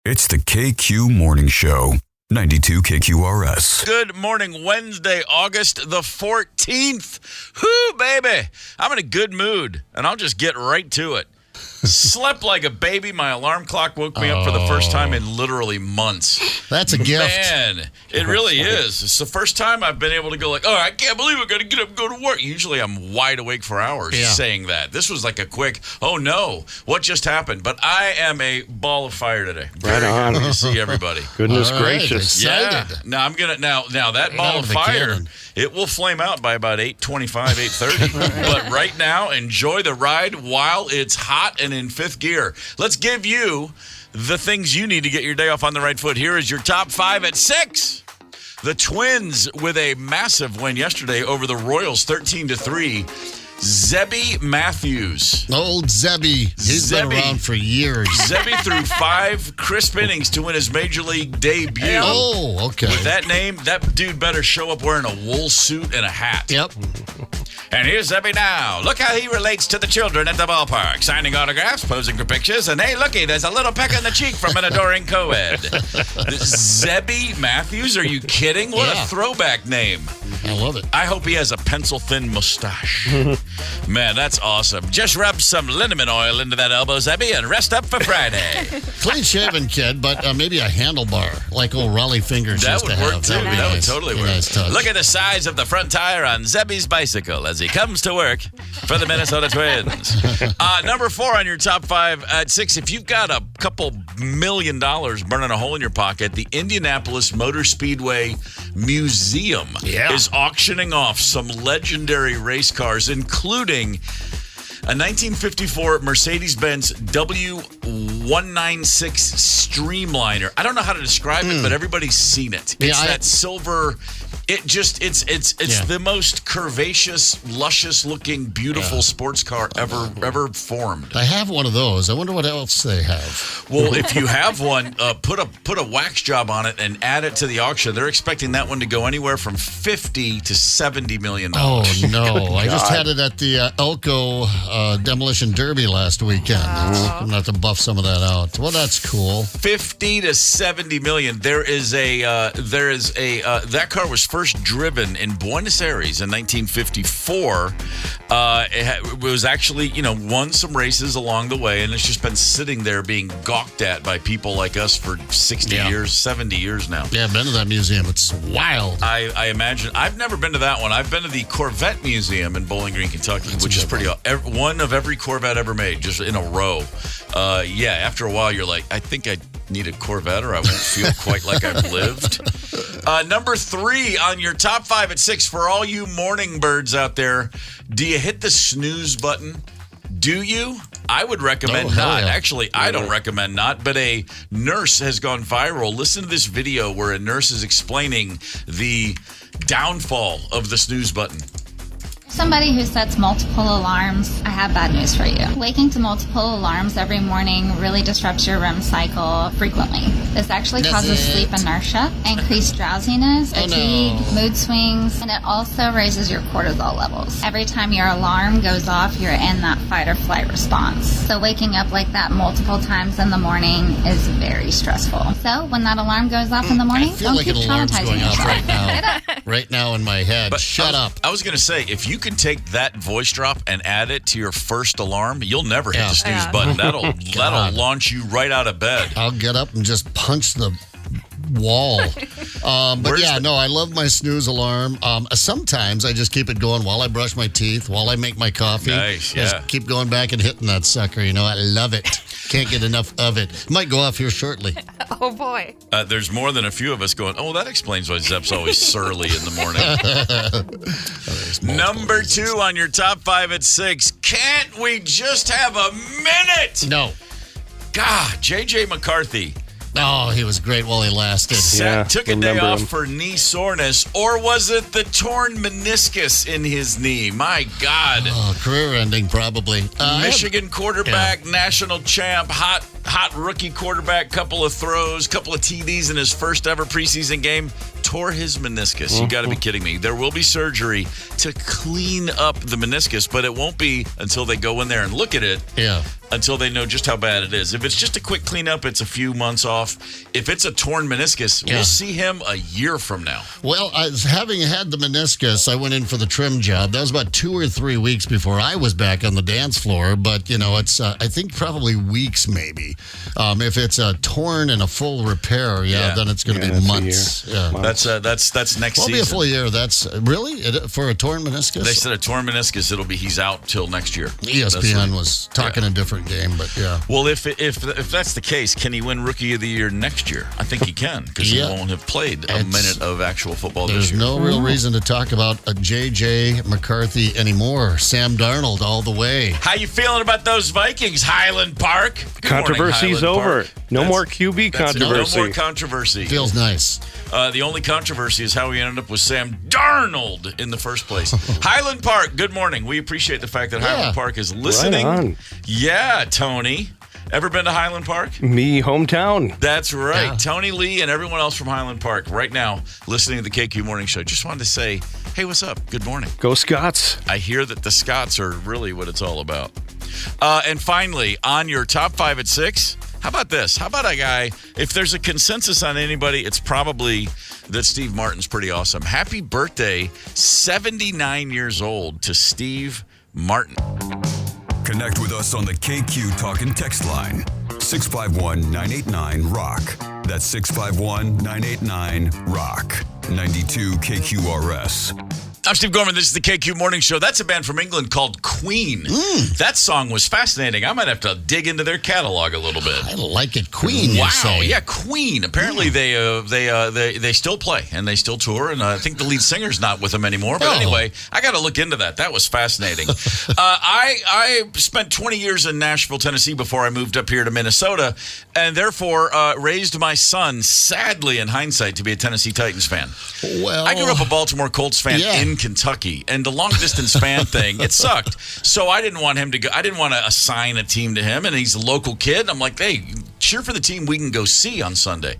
It's the KQ Morning Show, 92 KQRS. Good morning, Wednesday, August the 14th. Whoo, baby. I'm in a good mood, and I'll just get right to it. Slept like a baby. My alarm clock woke me up for the first time in literally months. That's a gift. Man, it really is. It's the first time I've been able to go like, oh, I can't believe I got to get up and go to work. Usually I'm wide awake for hours saying that. This was like a quick, oh no, what just happened? But I am a ball of fire today. Right on. Happy to see everybody. Goodness All right, gracious. excited. Yeah. Now I'm gonna now that ball of the fire, cannon. it will flame out by about 8:25, 8:30. But right now, enjoy the ride while it's hot and in fifth gear. Let's give you the things you need to get your day off on the right foot. Here is your top 5 at 6. The Twins with a massive win yesterday over the Royals, 13-3. Zebby Matthews. Old Zebby. He's been Zebby. around for years. Zebby threw 5 crisp innings to win his major league debut. Oh, okay. With that name, that dude better show up wearing a wool suit and a hat. Yep. And here's Zebby now. Look how he relates to the children at the ballpark. Signing autographs, posing for pictures, and hey, looky, there's a little peck on the cheek from an adoring co-ed. Zebby Matthews? Are you kidding? What Yeah. a throwback name. I love it. I hope he has a pencil-thin mustache. Man, that's awesome. Just rub some liniment oil into that elbow, Zebby, and rest up for Friday. Clean-shaven kid, but maybe a handlebar like old Raleigh Fingers That used would to work, have. too. That would be That would nice. totally Be a work. nice touch. Look at the size of the front tire on Zebby's bicycle as he comes to work for the Minnesota Twins. Number 4 on your top 5 at 6. If you've got a couple $1 million burning a hole in your pocket, the Indianapolis Motor Speedway Museum is auctioning off some legendary race cars, including a 1954 Mercedes-Benz W196 Streamliner. I don't know how to describe it, but everybody's seen it. It's that silver. It's the most curvaceous, luscious-looking, beautiful sports car ever formed. I have one of those. I wonder what else they have. Well, if you have one, put a wax job on it and add it to the auction. They're expecting that one to go anywhere from $50 to $70 million. Oh, no. I just had it at the Elko Demolition Derby last weekend. I'm going to have to buff some of that out. Well, that's cool. 50 to 70 million. That car was first driven in Buenos Aires in 1954. It was actually, won some races along the way, and it's just been sitting there being gawked at by people like us for 60 years, 70 years now. Yeah, I've been to that museum. It's wild. I imagine. I've never been to that one. I've been to the Corvette Museum in Bowling Green, Kentucky, which is pretty. One of every Corvette ever made, just in a row. After a while, you're like, I think I need a Corvette or I won't feel quite like I've lived. Number 3 on your top 5 at 6 for all you morning birds out there. Do you hit the snooze button? Do you? I would recommend not. Yeah. Actually, I don't recommend not, but a nurse has gone viral. Listen to this video where a nurse is explaining the downfall of the snooze button. Somebody who sets multiple alarms, I have bad news for you. Waking to multiple alarms every morning really disrupts your REM cycle frequently. This actually causes sleep inertia, increased drowsiness, fatigue, mood swings, and it also raises your cortisol levels. Every time your alarm goes off, you're in that fight or flight response. So waking up like that multiple times in the morning is very stressful. So when that alarm goes off in the morning, I feel don't like keep an alarm's traumatizing going off yourself. right now. Right now in my head. But Shut up. I was going to say, if you can take that voice drop and add it to your first alarm, you'll never hit the snooze button. That'll launch you right out of bed. I'll get up and just punch the wall. I love my snooze alarm. Sometimes I just keep it going while I brush my teeth, while I make my coffee. Nice, Just keep going back and hitting that sucker. I love it. Can't get enough of it. Might go off here shortly. Oh, boy. There's more than a few of us going, oh, that explains why Zepp's always surly in the morning. Number 2 on your top 5 at 6. Can't we just have a minute? No. God, J.J. McCarthy. Oh, he was great while he lasted. Took a day remember off him. for knee soreness, or was it the torn meniscus in his knee? My God. Oh, career ending, probably. Michigan quarterback, national champ, hot rookie quarterback, couple of throws, couple of TDs in his first ever preseason game. tore his meniscus. You got to be kidding me. There will be surgery to clean up the meniscus, but it won't be until they go in there and look at it. Yeah. Until they know just how bad it is. If it's just a quick cleanup, it's a few months off. If it's a torn meniscus, we'll see him a year from now. Well, having had the meniscus, I went in for the trim job. That was about 2 or 3 weeks before I was back on the dance floor. But, it's, I think, probably weeks maybe. If it's a torn and a full repair, then it's going to be months. Yeah. That's next season. It'll be a full year. That's really for a torn meniscus? They said a torn meniscus, he's out till next year. ESPN was talking a different game, but yeah. Well, if that's the case, can he win Rookie of the Year next year? I think he can, because he won't have played a minute of actual football this year. There's no real reason to talk about a J.J. McCarthy anymore. Sam Darnold all the way. How you feeling about those Vikings, Highland Park? Controversy's over. No more QB controversy. No more controversy. Feels nice. The only controversy is how we ended up with Sam Darnold in the first place. Highland Park, good morning. We appreciate the fact that Highland Park is listening. Right on. Yeah, Tony. Ever been to Highland Park? Me, hometown. That's right. Yeah. Tony Lee and everyone else from Highland Park right now listening to the KQ Morning Show. Just wanted to say, hey, what's up? Good morning. Go Scots. I hear that the Scots are really what it's all about. And finally, on your top 5 at 6, how about this? How about a guy, if there's a consensus on anybody, it's probably that Steve Martin's pretty awesome. Happy birthday, 79 years old, to Steve Martin. Connect with us on the KQ Talk and Text line. 651-989-ROCK. That's 651-989-ROCK. 92 KQRS. I'm Steve Gorman. This is the KQ Morning Show. That's a band from England called Queen. That song was fascinating. I might have to dig into their catalog a little bit. I like it. Queen, wow. You say. Yeah, Queen. Apparently they still play and they still tour, and I think the lead singer's not with them anymore. But anyway, I got to look into that. That was fascinating. I spent 20 years in Nashville, Tennessee before I moved up here to Minnesota, and therefore raised my son, sadly in hindsight, to be a Tennessee Titans fan. Well, I grew up a Baltimore Colts fan in Kentucky, and the long distance fan thing, it sucked. So I didn't want him to go. I didn't want to assign a team to him, and he's a local kid. I'm like, hey, cheer for the team we can go see on Sunday.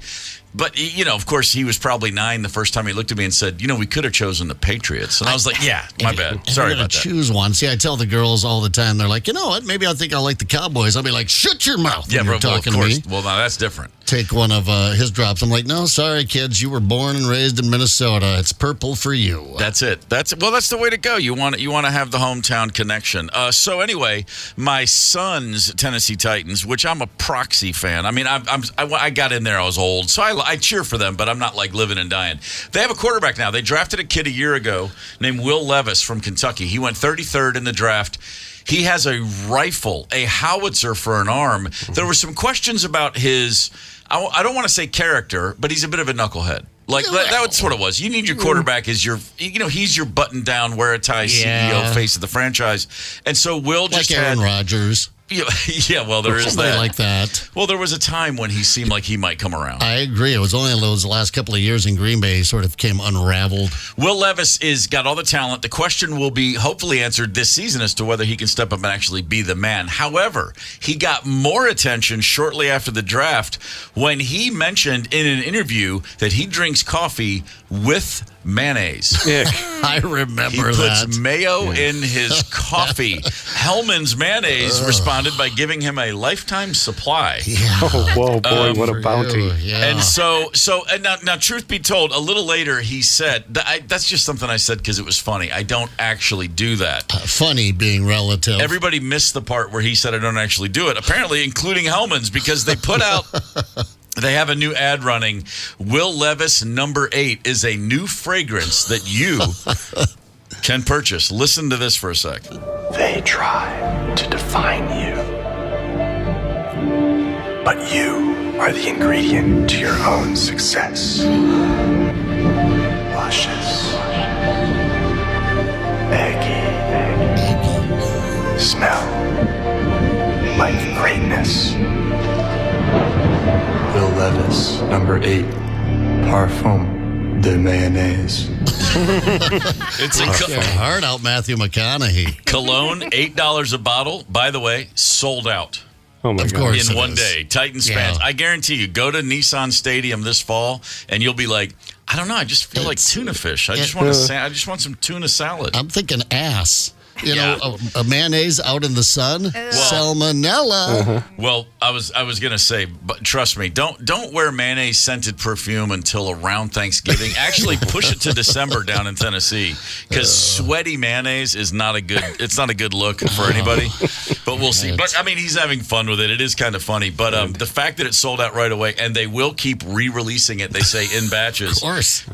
But, of course, he was probably 9 the first time he looked at me and said, we could have chosen the Patriots. And I was like, yeah, my bad. Sorry about that. Choose one. See, I tell the girls all the time, they're like, you know what? Maybe I think I'll like the Cowboys. I'll be like, shut your mouth when you're talking to me. Well, now that's different. Take one of his drops. I'm like, no, sorry, kids. You were born and raised in Minnesota. It's purple for you. That's it. That's the way to go. You want to have the hometown connection. So anyway, my son's Tennessee Titans, which I'm a proxy fan. I mean, I got in there. I was old, so I cheer for them, but I'm not like living and dying. They have a quarterback now. They drafted a kid a year ago named Will Levis from Kentucky. He went 33rd in the draft. He has a rifle, a howitzer for an arm. There were some questions about his, I don't want to say character, but he's a bit of a knucklehead. Like, that's what it was. You need your quarterback as your, he's your button-down, wear-a-tie CEO, face of the franchise. And so Will just like Aaron Rodgers. Yeah, well, there is that. Like that. Well, there was a time when he seemed like he might come around. I agree. It was only in those last couple of years in Green Bay he sort of came unraveled. Will Levis got all the talent. The question will be hopefully answered this season as to whether he can step up and actually be the man. However, he got more attention shortly after the draft when he mentioned in an interview that he drinks coffee with mayonnaise. I remember that. He puts mayo in his coffee. Hellman's Mayonnaise responded by giving him a lifetime supply. Yeah. Oh, whoa, boy, what a bounty. Yeah. And so now, truth be told, a little later he said, that's just something I said because it was funny. I don't actually do that. Funny being relative. Everybody missed the part where he said I don't actually do it, apparently including Hellman's, because they put out... They have a new ad running. Will Levis number 8 is a new fragrance that you can purchase. Listen to this for a sec. They try to define you, but you are the ingredient to your own success. Luscious, eggy, smell like greatness. Will Levis, number 8, Parfum de Mayonnaise. It's a hard out Matthew McConaughey. cologne, $8 a bottle. By the way, sold out. Oh my Of God. course. in it one is. day. Titans Yeah. fans, I guarantee you, go to Nissan Stadium this fall, and you'll be like, I don't know, I just feel like tuna fish. I just want some tuna salad. I'm thinking ass. You Yeah. know, a mayonnaise out in the sun, salmonella. Well, I was gonna say, but trust me, don't wear mayonnaise scented perfume until around Thanksgiving. Actually, push it to December down in Tennessee, because sweaty mayonnaise is not a good look for anybody. But we'll see. But I mean, he's having fun with it. It is kind of funny. But the fact that it sold out right away, and they will keep re-releasing it, they say in batches. Of course.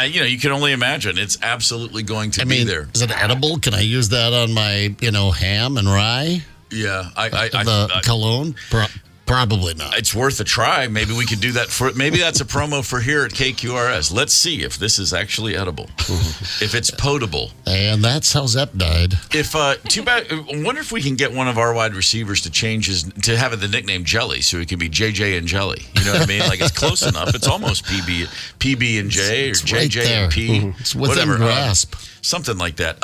You can only imagine. It's absolutely going to be there. Is it edible? Can I use that on my, ham and rye? Yeah, The cologne? Probably not. It's worth a try. Maybe we could do that maybe that's a promo for here at KQRS. Let's see if this is actually edible, if it's potable. And that's how Zepp died. If too bad. I wonder if we can get one of our wide receivers to have the nickname Jelly, so it can be JJ and Jelly. You know what I mean? Like, it's close enough. It's almost PB and J, or It's JJ right there. and P. It's within whatever. grasp. Something like that.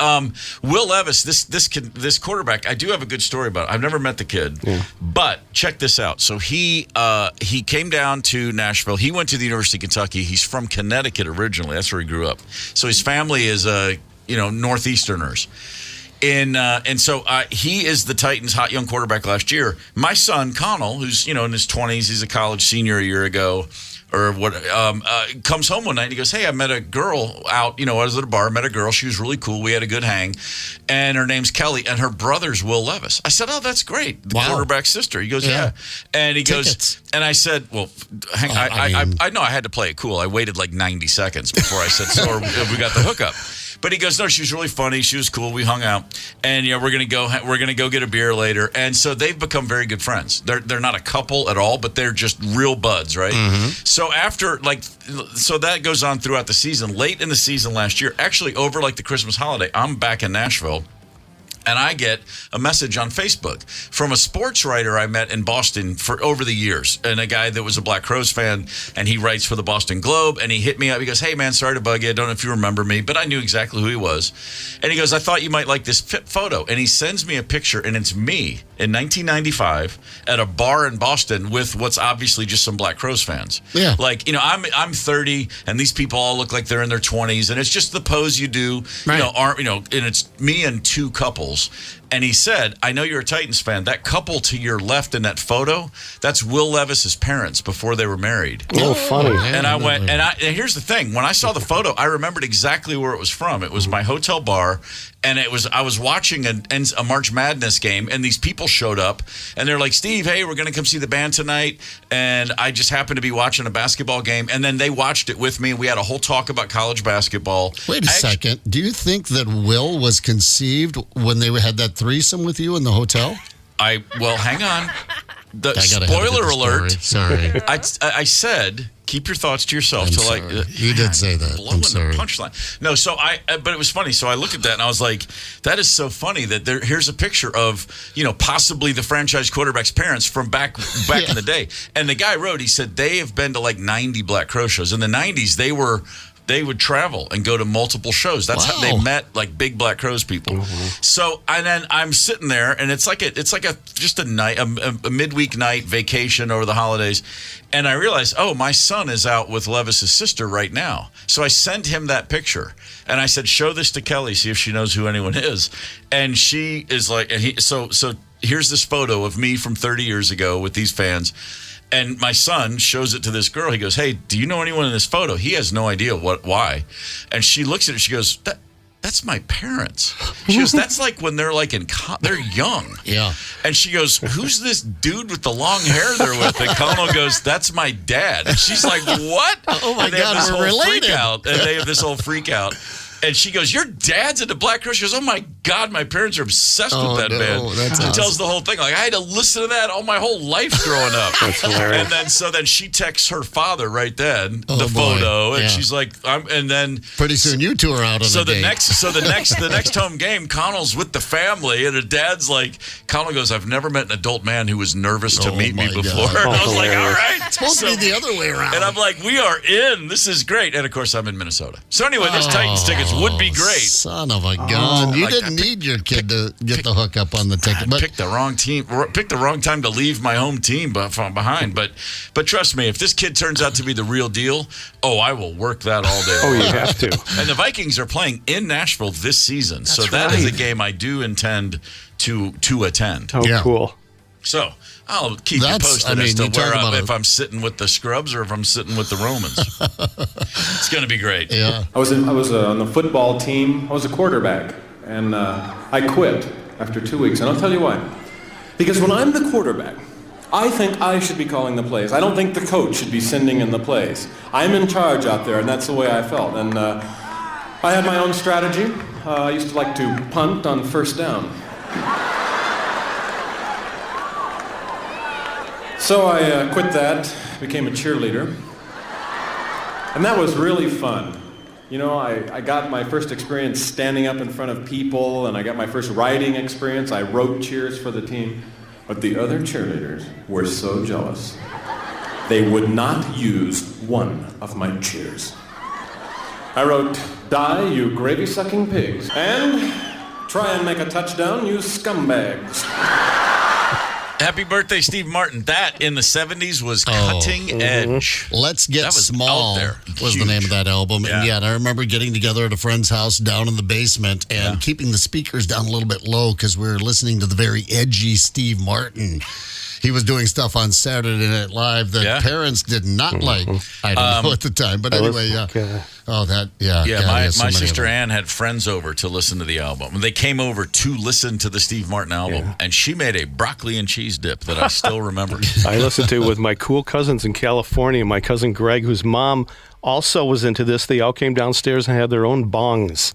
Will Levis, this quarterback, I do have a good story about it. I've never met the kid, but check this out. So he came down to Nashville. He went to the University of Kentucky. He's from Connecticut originally. That's where he grew up. So his family is Northeasterners. And so he is the Titans' hot young quarterback last year. My son Connell, who's in his 20s, he's a college senior a year ago. Or what? Comes home one night and he goes, "Hey, I met a girl out. I was at a bar. Met a girl. She was really cool. We had a good hang, and her name's Kelly, and her brother's Will Levis." I said, "Oh, that's great. The quarterback's sister." He goes, "Yeah," and he goes, and I said, "Well, hang. I know I had to play it cool. I waited like 90 seconds before I said, so we got the hookup." But he goes, "No, she was really funny. She was cool. We hung out, and we're gonna go get a beer later." And so they've become very good friends. They're not a couple at all, but they're just real buds, right? So so that goes on throughout the season. Late in the season last year, actually over like the Christmas holiday, I'm back in Nashville. And I get a message on Facebook from a sports writer I met in Boston for over the years, and a guy that was a Black Crowes fan, and he writes for the Boston Globe, and he hit me up. He goes, "Hey, man, sorry to bug you. I don't know if you remember me," but I knew exactly who he was. And he goes, "I thought you might like this photo." And he sends me a picture, and it's me in 1995 at a bar in Boston with what's obviously just some Black Crowes fans. Yeah. Like, I'm 30, and these people all look like they're in their 20s, and it's just the pose you do, right. And it's me and two couples. And he said, "I know you're a Titans fan. That couple to your left in that photo, that's Will Levis's parents before they were married." Oh, funny. And I went, and here's the thing. When I saw the photo, I remembered exactly where it was from. It was my hotel bar, and I was watching a March Madness game, and these people showed up, and they're like, "Steve, hey, we're going to come see the band tonight." And I just happened to be watching a basketball game, and then they watched it with me, and we had a whole talk about college basketball. Wait a second. Do you think that Will was conceived when they had that threesome with you in the hotel? Well, hang on. I gotta Spoiler alert. Sorry. I said, keep your thoughts to yourself. You did say that. Blowing I'm sorry. the punchline. No, but it was funny. So I looked at that and I was like, that is so funny that here's a picture of, possibly the franchise quarterback's parents from back in the day. And the guy wrote, he said, they have been to like 90 Black Crow shows. In the 90s, they would travel and go to multiple shows. That's how they met like big Black Crowes people. So, and then I'm sitting there, and it's like just a night, a midweek night vacation over the holidays, and I realized, my son is out with Levis's sister right now. So I sent him that picture, and I said, "Show this to Kelly, see if she knows who anyone is." And she is like, so here's this photo of me from 30 years ago with these fans. And my son shows it to this girl. He goes, "Hey, do you know anyone in this photo?" He has no idea why. And she looks at it. She goes, "That's my parents." She goes, "That's like when they're like they're young." Yeah. And she goes, "Who's this dude with the long hair they're with?" And Connell goes, "That's my dad." And she's like, "What?" Oh my God, we're related. And they have this whole freak out. And she goes, "Your dad's into Black Crowes?" She goes, "Oh my God, my parents are obsessed with that band." That's She awesome. tells the whole thing. Like, I had to listen to that all my whole life growing up. That's hilarious. And then she texts her father right then the boy. photo, and Yeah. she's like, and then Pretty soon you two are out on a date. the next home game, Connell's with the family, and the dad's like, Connell goes, "I've never met an adult man who was nervous to meet me my before." God. And I was like, "All right." It's supposed to be the other way around. And I'm like, "We are in. This is great." And of course, I'm in Minnesota. So anyway, those Titans tickets would be great. Son of a gun. You like didn't need your kid to get the hookup on the ticket. But pick the wrong team. Pick the wrong time to leave my home team from behind. But trust me, if this kid turns out to be the real deal, I will work that all day. Oh, you have to. And the Vikings are playing in Nashville this season, so that is a game I do intend to attend. Oh, Yeah. Cool. So I'll keep you posted as to if I'm sitting with the Scrubs or if I'm sitting with the Romans. It's going to be great. Yeah. I was on the football team. I was a quarterback, and I quit after 2 weeks. And I'll tell you why. Because when I'm the quarterback, I think I should be calling the plays. I don't think the coach should be sending in the plays. I'm in charge out there, and that's the way I felt. And I had my own strategy. I used to like to punt on first down. So I quit that, became a cheerleader, and that was really fun. You know, I got my first experience standing up in front of people, and I got my first writing experience. I wrote cheers for the team, but the other cheerleaders were so jealous. They would not use one of my cheers. I wrote, "Die, you gravy-sucking pigs," and "Try and make a touchdown, you scumbags." Happy birthday, Steve Martin. That in the 70s was cutting edge. Let's Get That was Small out there. was the name of that album. Yeah. And I remember getting together at a friend's house down in the basement and keeping the speakers down a little bit low because we were listening to the very edgy Steve Martin. He was doing stuff on Saturday Night Live that parents did not like. I don't know at the time. But anyway, My sister Ann had friends over to listen to the album. They came over to listen to the Steve Martin album, and she made a broccoli and cheese dip that I still remember. I listened to it with my cool cousins in California. My cousin Greg, whose mom also was into this. They all came downstairs and had their own bongs.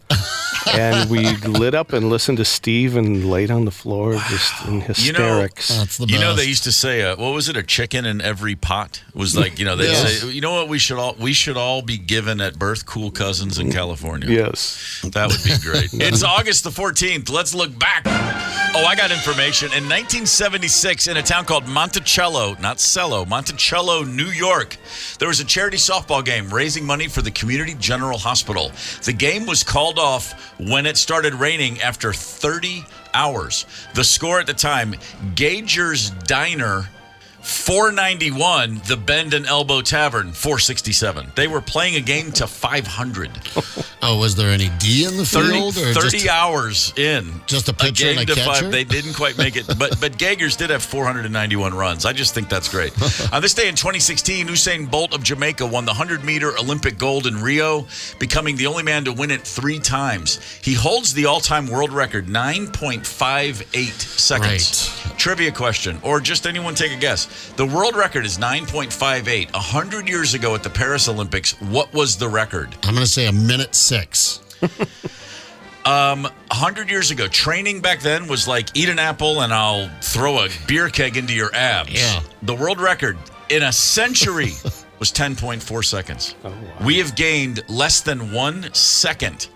And we lit up and listened to Steve and laid on the floor just in hysterics. That's the best. They used to say, what was it? A chicken in every pot? It was like, they'd say, you know what? We should all be given at birth cool cousins in California. Yes. That would be great. It's August the 14th. Let's look back. I got information. In 1976, in a town called Monticello, Monticello, New York, there was a charity softball game raising money for the Community General Hospital. The game was called off when it started raining after 30 hours. The score at the time, Gager's Diner, 491, the Bend and Elbow Tavern, 467. They were playing a game to 500. Was there any D in the field? 30 hours in. Just a pitcher and a catcher? 5. They didn't quite make it. But Gagers did have 491 runs. I just think that's great. On this day in 2016, Usain Bolt of Jamaica won the 100-meter Olympic gold in Rio, becoming the only man to win it 3 times. He holds the all-time world record, 9.58 seconds. Right. Trivia question, or just anyone take a guess. The world record is 9.58. 100 years ago at the Paris Olympics, what was the record? I'm going to say 1:06. 100 years ago, training back then was like eat an apple and I'll throw a beer keg into your abs. Yeah. The world record in a century was 10.4 seconds. Oh, wow. We have gained less than 1 second.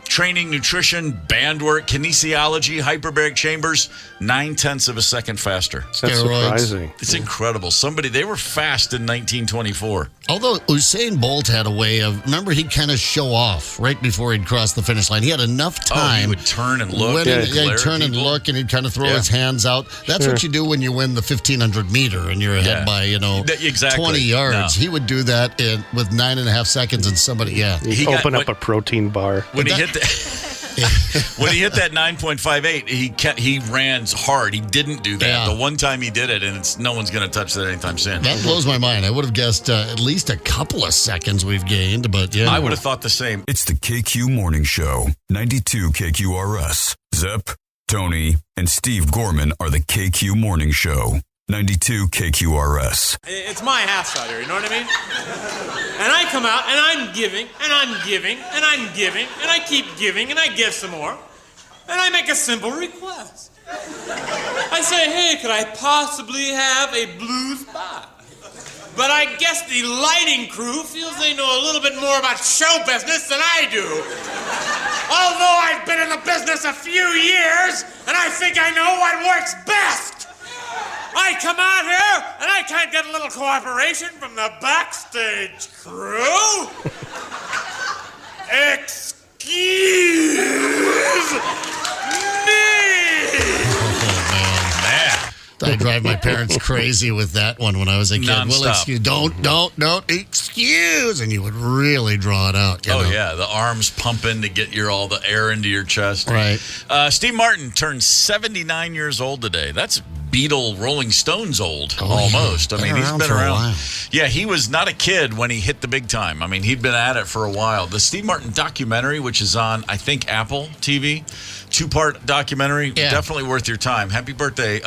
Training, nutrition, band work, kinesiology, hyperbaric chambers, 0.9 of a second faster. That's surprising. It's incredible. They were fast in 1924. Although Usain Bolt had a way of, remember, he'd kind of show off right before he'd cross the finish line. He had enough time. He would turn and look. He'd turn and look, and he'd kind of throw his hands out. That's what you do when you win the 1,500 meter and you're ahead by, exactly. 20 yards. No. He would do that with 9.5 seconds, and somebody, He'd open up a protein bar. When he hit that 9.58, he ran hard. He didn't do that. Yeah. The one time he did it, and no one's going to touch that anytime soon. That blows my mind. I would have guessed at least a couple of seconds we've gained, but I would have thought the same. It's the KQ Morning Show, 92 KQRS. Zep, Tony, and Steve Gorman are the KQ Morning Show, 92 KQRS. It's my house out here, you know what I mean? And I come out, and I'm giving, and I'm giving, and I'm giving, and I keep giving, and I give some more. And I make a simple request. I say, hey, could I possibly have a blue spot? But I guess the lighting crew feels they know a little bit more about show business than I do. Although I've been in the business a few years, and I think I know what works best. I come out here, and I can't get a little cooperation from the backstage crew. Excuse I drive my parents crazy with that one when I was a kid. Non-stop. Well, excuse, don't excuse, and you would really draw it out. You know? Yeah, the arms pumping to get all the air into your chest. Right. Steve Martin turned 79 years old today. That's Beatle, Rolling Stones old, almost. Yeah. I mean, he's been for a around. while. Yeah, he was not a kid when he hit the big time. I mean, he'd been at it for a while. The Steve Martin documentary, which is on, I think, Apple TV, 2-part documentary, definitely worth your time. Happy birthday.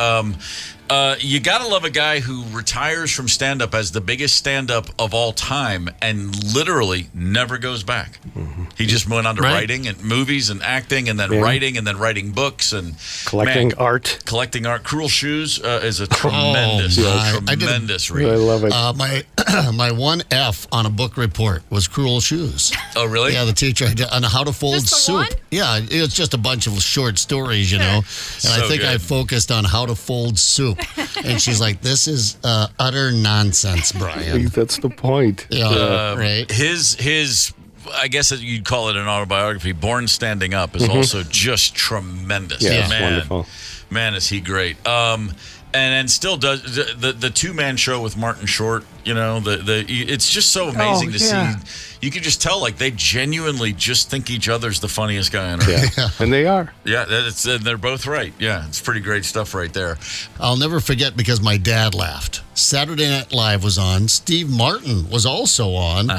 You got to love a guy who retires from stand-up as the biggest stand-up of all time and literally never goes back. Mm-hmm. He just went on to writing and movies and acting and then writing and then writing books and collecting art. Collecting art. Cruel Shoes is a tremendous read. I love it. My one F on a book report was Cruel Shoes. Oh, really? Yeah, the teacher on how to fold Just the soup. one? Yeah, it was just a bunch of short stories, you know. And I think I focused on how to fold soup. And she's like, this is utter nonsense, Brian. That's the point. Yeah, right. His I guess you'd call it an autobiography, Born Standing Up, is also just tremendous. Yeah, man, wonderful. Man, is he great. And still does the two-man show with Martin Short. You know, it's just so amazing to see. You can just tell, like, they genuinely just think each other's the funniest guy on earth. Yeah, and they are. Yeah, they're both right. Yeah, it's pretty great stuff right there. I'll never forget because my dad laughed. Saturday Night Live was on. Steve Martin was also on.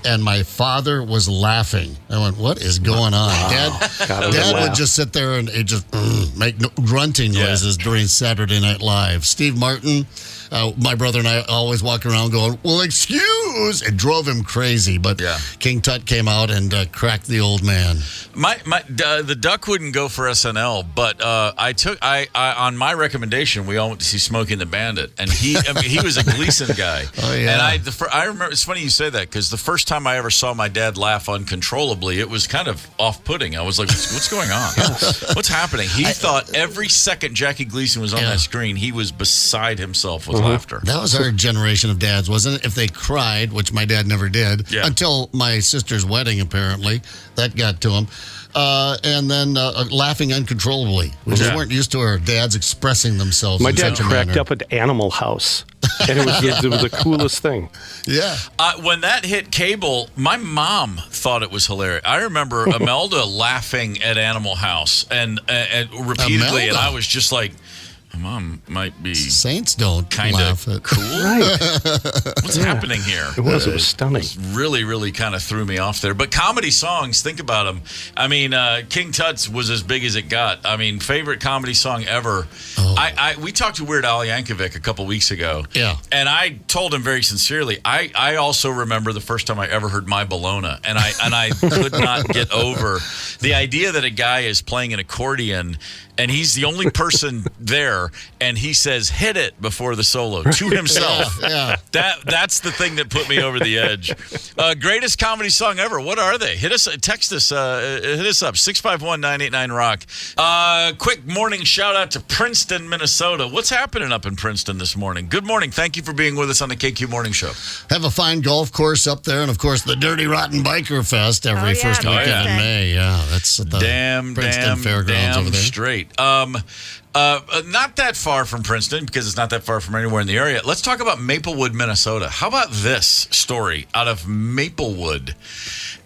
And my father was laughing. I went, what is going on? Dad would just sit there and just make grunting noises during Saturday Night Live. Steve Martin, my brother and I always walk around going, well, excuse. It drove him crazy. But King Tut came out and cracked the old man. The Duck wouldn't go for SNL, but I on my recommendation, we all went to see Smokey and the Bandit, and he was a Gleason guy. Oh yeah. And I remember, it's funny you say that, because the first time I ever saw my dad laugh uncontrollably, it was kind of off-putting. I was like, what's going on? What's happening? He thought every second Jackie Gleason was on that screen, he was beside himself with laughter. That was our generation of dads, wasn't it? If they cried, which my dad never did, until my sister's wedding, apparently. That got to him. And then laughing uncontrollably. We just weren't used to our dads expressing themselves. My in dad such a cracked manner. up at Animal House, and it was the coolest thing. Yeah. When that hit cable, my mom thought it was hilarious. I remember Imelda laughing at Animal House and repeatedly, Imelda? and I was just like, Mom might be Saints don't kind laugh of at cool. Right. What's happening here? It was stunning. Really, really kind of threw me off there. But comedy songs, think about them. I mean, King Tut's was as big as it got. I mean, favorite comedy song ever. We talked to Weird Al Yankovic a couple weeks ago. Yeah. And I told him very sincerely, I also remember the first time I ever heard My Bologna. And I could not get over the idea that a guy is playing an accordion and he's the only person there, and he says, hit it before the solo to himself. That's the thing that put me over the edge. Greatest comedy song ever. What are they? Hit us, text us, hit us up, 651-989-ROCK. Quick morning shout out to Princeton, Minnesota. What's happening up in Princeton this morning? Good morning. Thank you for being with us on the KQ Morning Show. Have a fine golf course up there, and of course the Dirty Rotten Biker Fest every first weekend in May. Yeah, that's at the Princeton Fairgrounds over there. Straight. Not that far from Princeton, because it's not that far from anywhere in the area. Let's talk about Maplewood, Minnesota. How about this story out of Maplewood?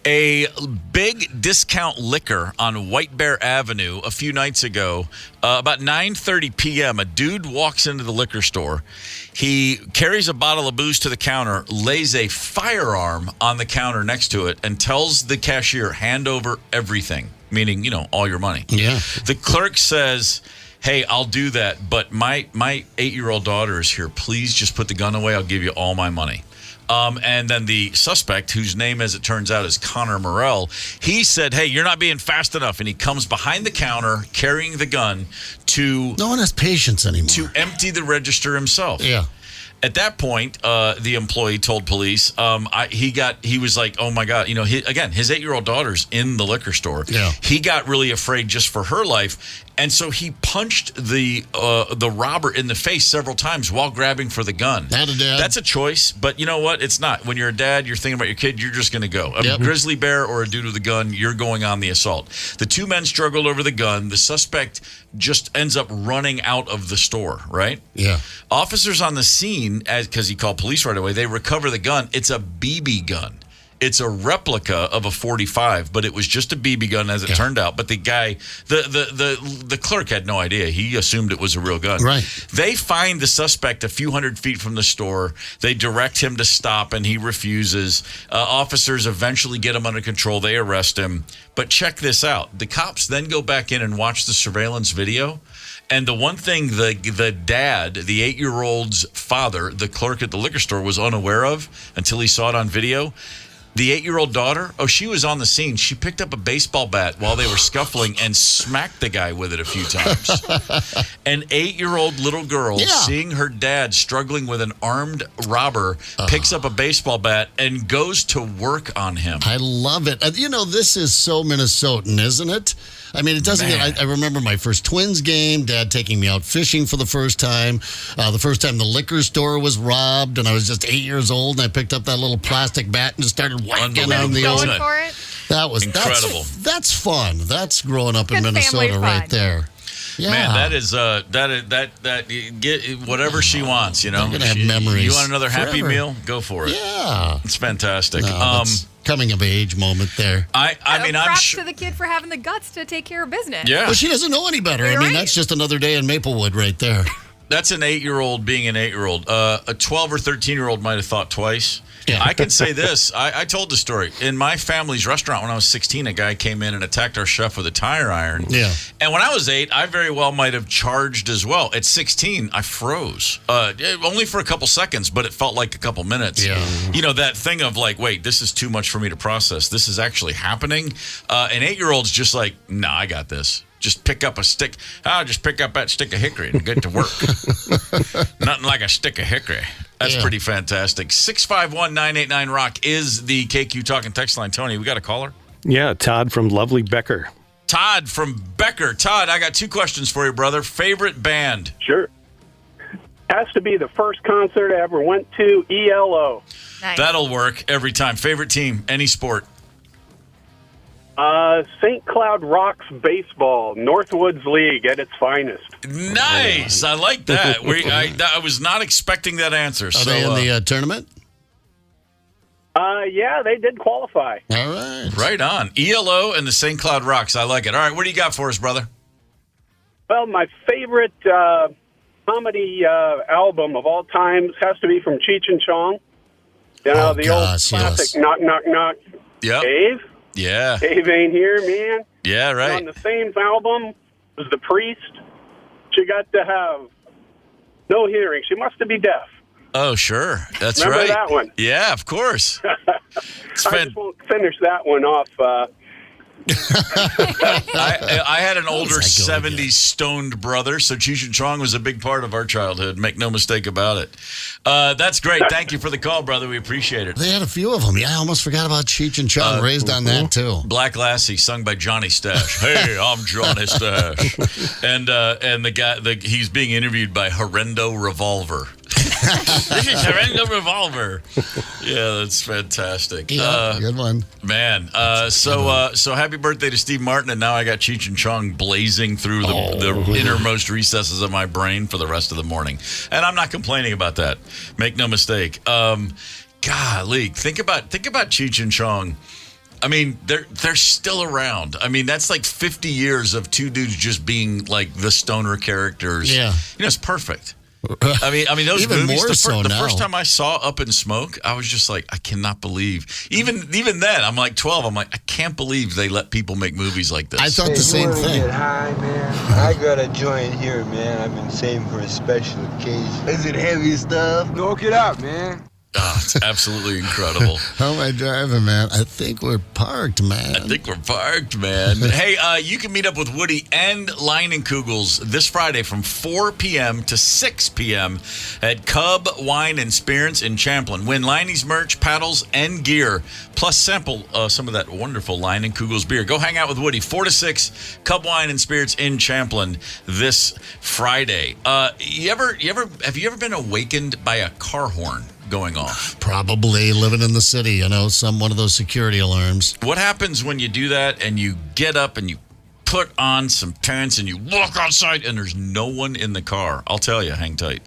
A big discount liquor on White Bear Avenue a few nights ago, about 9:30 p.m., a dude walks into the liquor store. He carries a bottle of booze to the counter, lays a firearm on the counter next to it, and tells the cashier, hand over everything, meaning, all your money. Yeah. The clerk says, hey, I'll do that, but my 8-year-old daughter is here. Please just put the gun away. I'll give you all my money. And then the suspect, whose name, as it turns out, is Connor Morrell, he said, hey, you're not being fast enough. And he comes behind the counter carrying the gun to... No one has patience anymore. To empty the register himself. Yeah. At that point, the employee told police, he was like, oh my God, his 8-year-old daughter's in the liquor store. Yeah. He got really afraid just for her life. And so he punched the robber in the face several times while grabbing for the gun. That's a choice, but you know what? It's not. When you're a dad, you're thinking about your kid, you're just going to go. A grizzly bear or a dude with a gun, you're going on the assault. The two men struggled over the gun. The suspect just ends up running out of the store, right? Yeah. Officers on the scene, because he called police right away, they recover the gun. It's a BB gun. It's a replica of a .45, but it was just a BB gun as it turned out. But the guy, the clerk had no idea. He assumed it was a real gun. Right. They find the suspect a few hundred feet from the store. They direct him to stop, and he refuses. Officers eventually get him under control. They arrest him. But check this out. The cops then go back in and watch the surveillance video. And the one thing the dad, the 8-year-old's father, the clerk at the liquor store, was unaware of until he saw it on video. The 8-year-old daughter, she was on the scene. She picked up a baseball bat while they were scuffling and smacked the guy with it a few times. An 8-year-old little girl, seeing her dad struggling with an armed robber, picks up a baseball bat and goes to work on him. I love it. This is so Minnesotan, isn't it? I mean, it doesn't get, I remember my first Twins game, Dad taking me out fishing for the first time. The first time the liquor store was robbed, and I was just 8 years old, and I picked up that little plastic bat and just started whacking on the old. Going for it? That was incredible. That's fun. That's growing up in Good Minnesota right there. Yeah. Man, that get whatever she wants, I'm gonna have memories. You want another Happy forever. Meal? Go for it. Yeah, it's fantastic. That's coming of age moment there. I mean, I'm props sure to the kid for having the guts to take care of business. Yeah, well, she doesn't know any better. You're I mean, right. that's just another day in Maplewood right there. That's an 8-year-old being an 8-year-old. A 12 or 13-year-old might have thought twice. Yeah. I can say this. I told the story. In my family's restaurant when I was 16, a guy came in and attacked our chef with a tire iron. Yeah. And when I was 8, I very well might have charged as well. At 16, I froze. Only for a couple seconds, but it felt like a couple minutes. Yeah. That thing of like, wait, this is too much for me to process. This is actually happening. An 8-year-old's just like, nah, I got this. Just pick up a stick. Just pick up that stick of hickory and get to work. Nothing like a stick of hickory. That's pretty fantastic. 651-989-ROCK is the KQ Talking text line. Tony, we got a caller? Yeah, Todd from lovely Becker. Todd from Becker. Todd, I got 2 questions for you, brother. Favorite band? Sure. Has to be the first concert I ever went to, ELO. Nice. That'll work every time. Favorite team? Any sport? St. Cloud Rocks Baseball, Northwoods League at its finest. Nice. I like that. I was not expecting that answer. Are they in the tournament? Yeah, they did qualify. All right. Right on. ELO and the St. Cloud Rocks. I like it. All right, what do you got for us, brother? Well, my favorite comedy album of all times has to be from Cheech and Chong. The old classic Knock, Knock, Knock. Yep. Dave? Yeah. Dave ain't here, man. Yeah, right. On the same album was The Priest. She got to have no hearing. She must be deaf. Oh, sure. That's Remember right. that one? Yeah, of course. I just won't finish that one off. I had an older How's that go 70s again? stoned brother, so Cheech and Chong was a big part of our childhood. Make no mistake about it. That's great. Thank you for the call, brother. We appreciate it. They had a few of them. Yeah, I almost forgot about Cheech and Chong. Raised on that, too. Black Lassie, sung by Johnny Stash. Hey, I'm Johnny Stash. And the guy, he's being interviewed by Horrendo Revolver. This is Horrendo Revolver. Yeah, that's fantastic. Yeah, good one. Man, so happy birthday to Steve Martin, and now I got Cheech and Chong blazing through the innermost recesses of my brain for the rest of the morning. And I'm not complaining about that. Make no mistake. Golly, think about Cheech and Chong. I mean, they're still around. I mean, that's like 50 years of two dudes just being like the stoner characters. Yeah. It's perfect. I mean, those Even movies. more so The now. first time I saw Up in Smoke, I was just like, I cannot believe. Even then, I'm like 12. I'm like, I can't believe they let people make movies like this. I thought the same thing. Get high, man. I got a joint here, man. I've been saving for a special occasion. Is it heavy stuff? No, get out, man. Oh, it's absolutely incredible. How am I driving, man? I think we're parked, man. Hey, you can meet up with Woody and Leinenkugels this Friday from 4 p.m. to 6 p.m. at Cub Wine and Spirits in Champlin. Win Leine's merch, paddles, and gear, plus sample some of that wonderful Leinenkugels beer. Go hang out with Woody, 4 to 6, Cub Wine and Spirits in Champlin this Friday. Have you ever been awakened by a car horn going off? Probably living in the city, one of those security alarms. What happens when you do that and you get up and you put on some pants and you walk outside and there's no one in the car? I'll tell you, hang tight.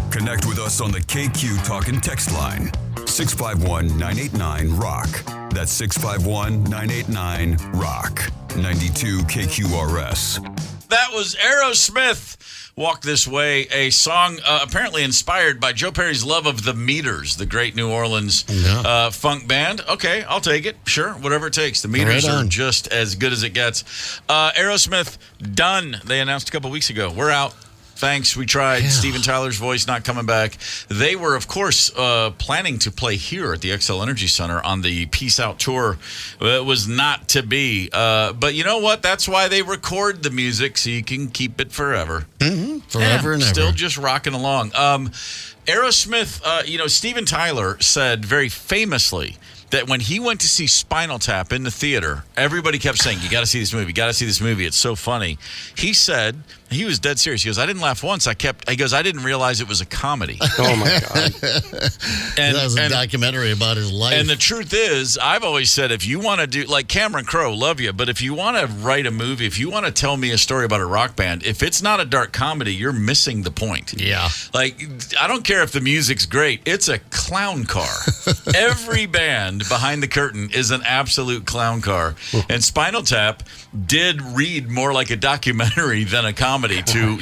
Connect with us on the KQ Talk and Text line, 651-989-ROCK. That's 651-989-ROCK. 92 KQRS. That was Aerosmith. Walk This Way, a song apparently inspired by Joe Perry's love of the Meters, the great New Orleans funk band. Okay, I'll take it. Sure, whatever it takes. The Meters are just as good as it gets. Aerosmith, done. They announced a couple weeks ago. We're out. Thanks. We tried. Yeah. Steven Tyler's voice not coming back. They were, of course, planning to play here at the XL Energy Center on the Peace Out tour. It was not to be. But you know what? That's why they record the music, so you can keep it forever. Mm-hmm. Forever and ever. Still just rocking along. Aerosmith, Steven Tyler said very famously that when he went to see Spinal Tap in the theater, everybody kept saying, you got to see this movie. You got to see this movie. It's so funny. He said, he was dead serious. He goes, I didn't laugh once. I didn't realize it was a comedy. Oh, my God. That was a documentary about his life. And the truth is, I've always said, if you want to do, like Cameron Crowe, love you, but if you want to write a movie, if you want to tell me a story about a rock band, if it's not a dark comedy, you're missing the point. Yeah. Like, I don't care if the music's great. It's a clown car. Every band behind the curtain is an absolute clown car. And Spinal Tap did read more like a documentary than a comedy to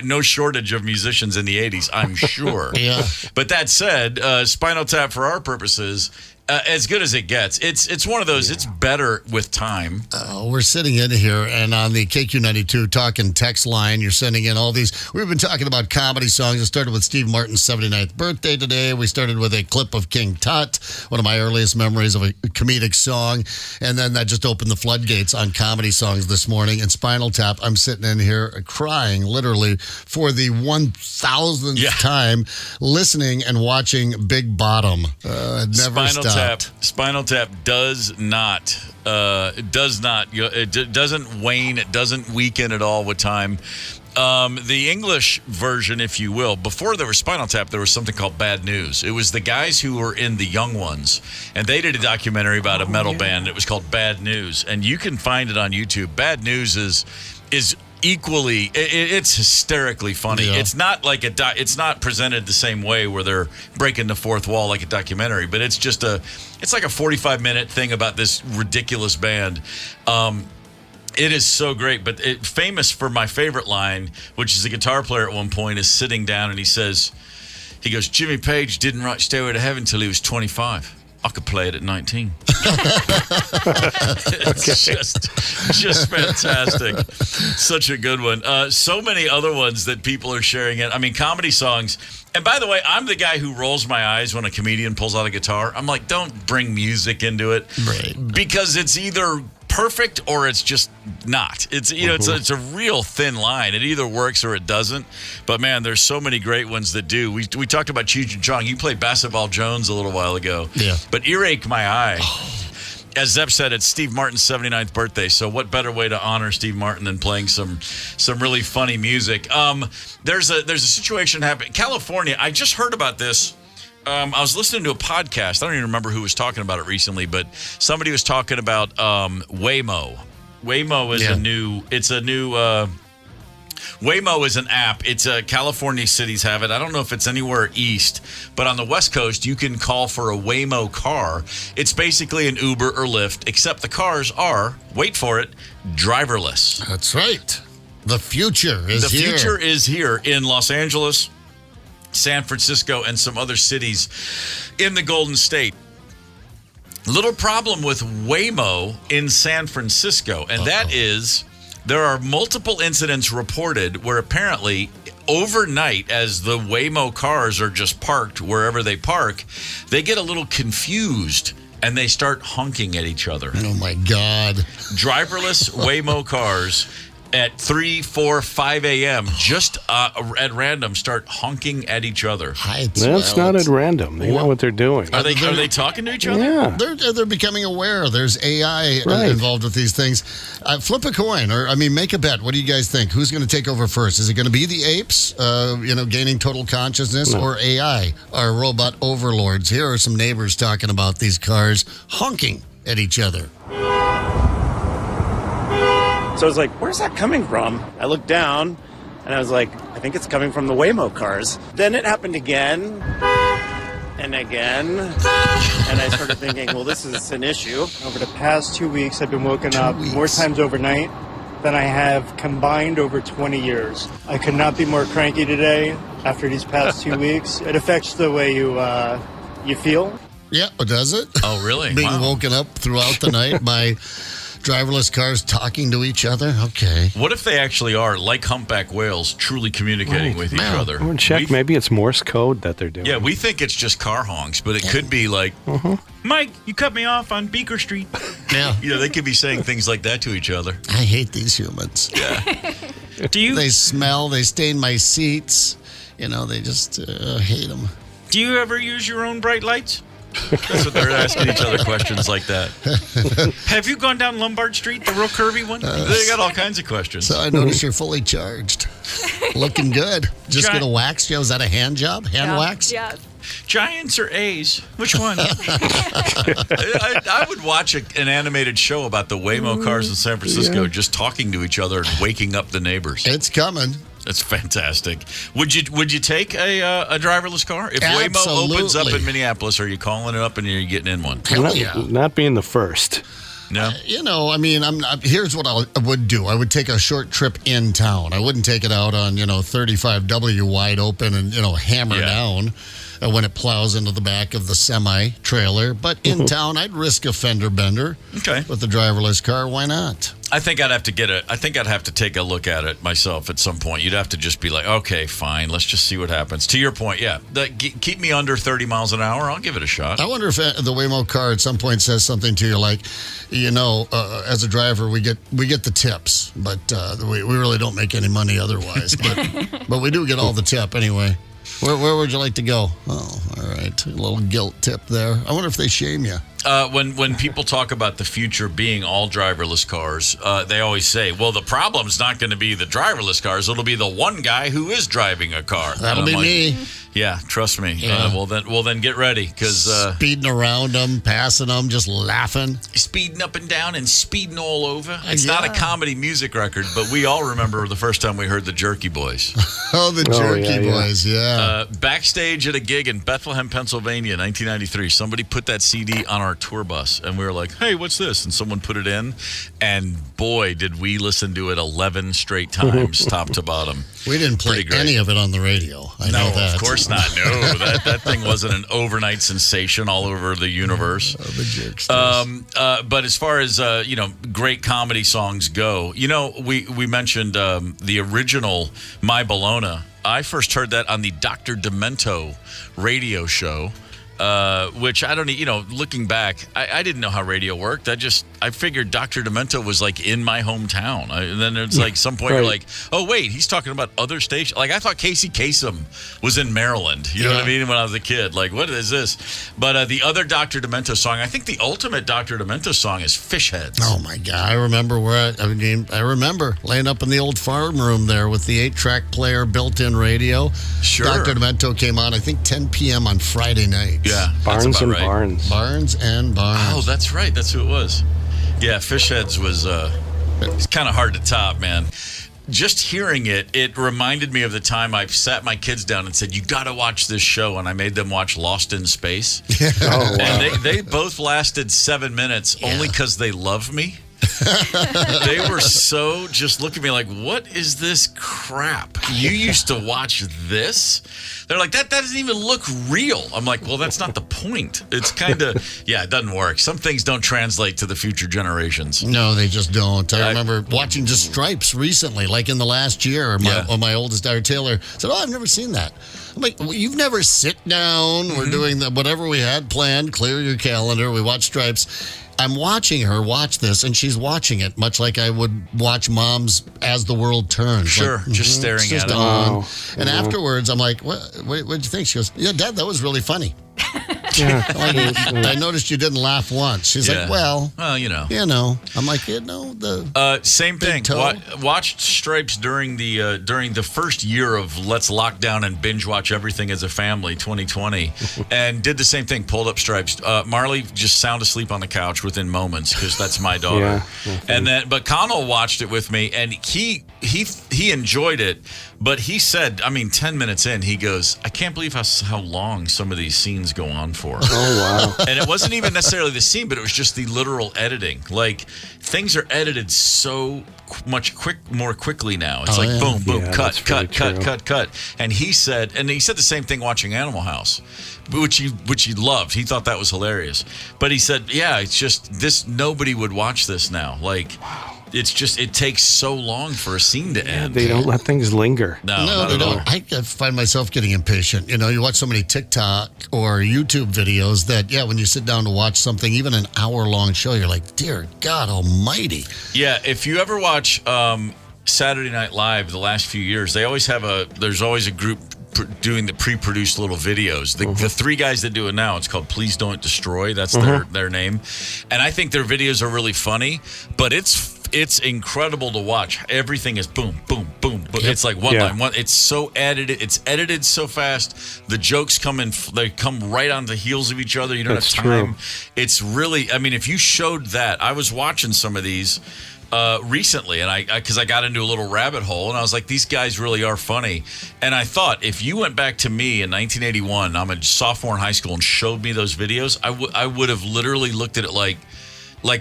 no shortage of musicians in the 80s, I'm sure. Yeah. But that said, Spinal Tap, for our purposes, as good as it gets. It's one of those, it's better with time. We're sitting in here, and on the KQ92 Talk and Text line, you're sending in all these. We've been talking about comedy songs. It started with Steve Martin's 79th birthday today. We started with a clip of King Tut, one of my earliest memories of a comedic song. And then that just opened the floodgates on comedy songs this morning. And Spinal Tap, I'm sitting in here crying, literally, for the 1,000th time, listening and watching Big Bottom. Never stopped. Spinal Tap does not. It doesn't wane. It doesn't weaken at all with time. The English version, if you will, before there was Spinal Tap, there was something called Bad News. It was the guys who were in The Young Ones, and they did a documentary about a metal band. It was called Bad News, and you can find it on YouTube. Bad News is equally, it's hysterically funny. Yeah. It's not like it's not presented the same way where they're breaking the fourth wall like a documentary, but it's just it's like a 45-minute thing about this ridiculous band. It is so great, but famous for my favorite line, which is the guitar player at one point is sitting down and he goes, Jimmy Page didn't write Stairway to Heaven until he was 25. I could play it at 19. It's just fantastic. Such a good one. So many other ones that people are sharing it. I mean, comedy songs. And by the way, I'm the guy who rolls my eyes when a comedian pulls out a guitar. I'm like, don't bring music into it. Right. Because it's either perfect or it's just not. It's it's a real thin line. It either works or it doesn't. But man, there's so many great ones that do. We talked about Cheech and Chong. You played Basketball Jones a little while ago. Yeah. But Earache My Eye. As Zepp said, it's Steve Martin's 79th birthday. So what better way to honor Steve Martin than playing some really funny music? There's a situation happening. California, I just heard about this. I was listening to a podcast. I don't even remember who was talking about it recently, but somebody was talking about Waymo. Waymo is Waymo is an app. It's California cities have it. I don't know if it's anywhere east, but on the West Coast, you can call for a Waymo car. It's basically an Uber or Lyft, except the cars are, wait for it, driverless. That's right. The future is here. The future is here in Los Angeles, San Francisco, and some other cities in the Golden State. Little problem with Waymo in San Francisco, and that is there are multiple incidents reported where apparently overnight, as the Waymo cars are just parked wherever they park, they get a little confused and they start honking at each other. Oh, my God. Driverless Waymo cars at 3, 4, 5 a.m. just at random start honking at each other. That's not at random. They know what they're doing. Are they talking to each other? Yeah. They're becoming aware. There's AI involved with these things. Flip a coin, or make a bet. What do you guys think? Who's going to take over first? Is it going to be the apes, gaining total consciousness, or AI, our robot overlords? Here are some neighbors talking about these cars honking at each other. So I was like, where's that coming from? I looked down, and I was like, I think it's coming from the Waymo cars. Then it happened again, and again, and I started thinking, well, this is an issue. Over the past 2 weeks, I've been woken up more times overnight than I have combined over 20 years. I could not be more cranky today after these past 2 weeks. It affects the way you feel. Yeah, does it? Oh, really? Being woken up throughout the night by driverless cars talking to each other? Okay. What if they actually are, like humpback whales, truly communicating with each other? I'm going to check. Maybe it's Morse code that they're doing. Yeah, we think it's just car honks, but it could be like, Mike, you cut me off on Beaker Street. Yeah. They could be saying things like that to each other. I hate these humans. Yeah. They smell, they stain my seats. They just hate them. Do you ever use your own bright lights? That's what they're asking each other questions like that. Have you gone down Lombard Street, the real curvy one? They got all kinds of questions. So I notice you're fully charged. Looking good. Just get a wax. Is that a hand job? Hand wax? Yeah. Giants or A's? Which one? I would watch an animated show about the Waymo cars in San Francisco just talking to each other and waking up the neighbors. It's coming. That's fantastic. Would you take a driverless car? If Absolutely. Waymo opens up in Minneapolis, are you calling it up and you're getting in one? Hell yeah. Not being the first. No. Here's what I would do. I would take a short trip in town. I wouldn't take it out on, 35W wide open and, hammer down when it plows into the back of the semi-trailer. But in town, I'd risk a fender bender. Okay. With the driverless car. Why not? I think I'd have to take a look at it myself at some point. You'd have to just be like, okay, fine, let's just see what happens. To your point, yeah, keep me under 30 miles an hour. I'll give it a shot. I wonder if the Waymo car at some point says something to you like, as a driver, we get the tips, but we really don't make any money otherwise. But we do get all the tip anyway. Where would you like to go? Oh, all right. A little guilt tip there. I wonder if they shame you. When people talk about the future being all driverless cars, they always say, well, the problem's not going to be the driverless cars. It'll be the one guy who is driving a car. That'll be me. Yeah, trust me. Yeah. Well, then get ready. Because speeding around them, passing them, just laughing. Speeding up and down and speeding all over. It's not a comedy music record, but we all remember the first time we heard the Jerky Boys. The Jerky Boys, yeah. Backstage at a gig in Bethlehem, Pennsylvania, 1993, somebody put that CD on our tour bus, and we were like, hey, what's this? And someone put it in, and boy, did we listen to it 11 straight times, top to bottom. We didn't play any of it on the radio. I know that. Of course not. No, that thing wasn't an overnight sensation all over the universe. The jerksters. But as far as great comedy songs go, we mentioned the original My Bologna. I first heard that on the Dr. Demento radio show. Which I don't, looking back, I didn't know how radio worked. I figured Dr. Demento was like in my hometown. And then it's like some point you're like, oh, wait, he's talking about other stations. Like I thought Casey Kasem was in Maryland. You know what I mean? When I was a kid, like, what is this? But the other Dr. Demento song, I think the ultimate Dr. Demento song is Fish Heads. Oh my God. I remember I remember laying up in the old farm room there with the 8-track player built-in radio. Sure. Dr. Demento came on, I think 10 p.m. on Friday night. Yeah. Barnes and right. Barnes. Barnes and Barnes. Oh, that's right. That's who it was. Yeah, Fish Heads was it's kind of hard to top, man. Just hearing it reminded me of the time I sat my kids down and said, you got to watch this show. And I made them watch Lost in Space. Oh, wow. And they both lasted 7 minutes only because they love me. They were so just look at me like, what is this crap? You used to watch this? They're like, that doesn't even look real. I'm like, well, that's not the point. It's kind of, it doesn't work. Some things don't translate to the future generations. No, they just don't. I remember watching just Stripes recently, like in the last year. My oldest daughter, Taylor, said, I've never seen that. I'm like, well, you've never sit down. We're doing whatever we had planned. Clear your calendar. We watch Stripes. I'm watching her watch this, and she's watching it much like I would watch Mom's As the World Turns. Sure, like, just staring at it. On. And afterwards, I'm like, what'd you think? She goes, yeah, Dad, that was really funny. I noticed you didn't laugh once. She's like, well, you know. I'm like, same thing. Watched Stripes during the first year of Let's Lock Down and Binge Watch Everything as a Family 2020, and did the same thing. Pulled up Stripes. Marley just sound asleep on the couch within moments because that's my daughter. But Connell watched it with me, and he enjoyed it. But he said, 10 minutes in, he goes, I can't believe how long some of these scenes go on for. Oh, wow. And it wasn't even necessarily the scene, but it was just the literal editing. Like, things are edited so much more quickly now. It's boom, boom, cut. And he said the same thing watching Animal House, which he loved. He thought that was hilarious. But he said, it's just this, nobody would watch this now. Like, it's just, it takes so long for a scene to end. They don't let things linger. No, they don't. I find myself getting impatient. You watch so many TikTok or YouTube videos that, when you sit down to watch something, even an hour-long show, you're like, dear God almighty. Yeah, if you ever watch Saturday Night Live the last few years, there's always a group doing the pre-produced little videos. The three guys that do it now, it's called Please Don't Destroy. That's their name. And I think their videos are really funny, but it's incredible to watch. Everything is boom, boom, boom, boom. It's like one line. It's so edited. It's edited so fast. The jokes they come right on the heels of each other. You don't have time. It's really, if you showed that, I was watching some of these recently, and because I got into a little rabbit hole, and I was like, these guys really are funny. And I thought, if you went back to me in 1981, I'm a sophomore in high school, and showed me those videos, I would have literally looked at it like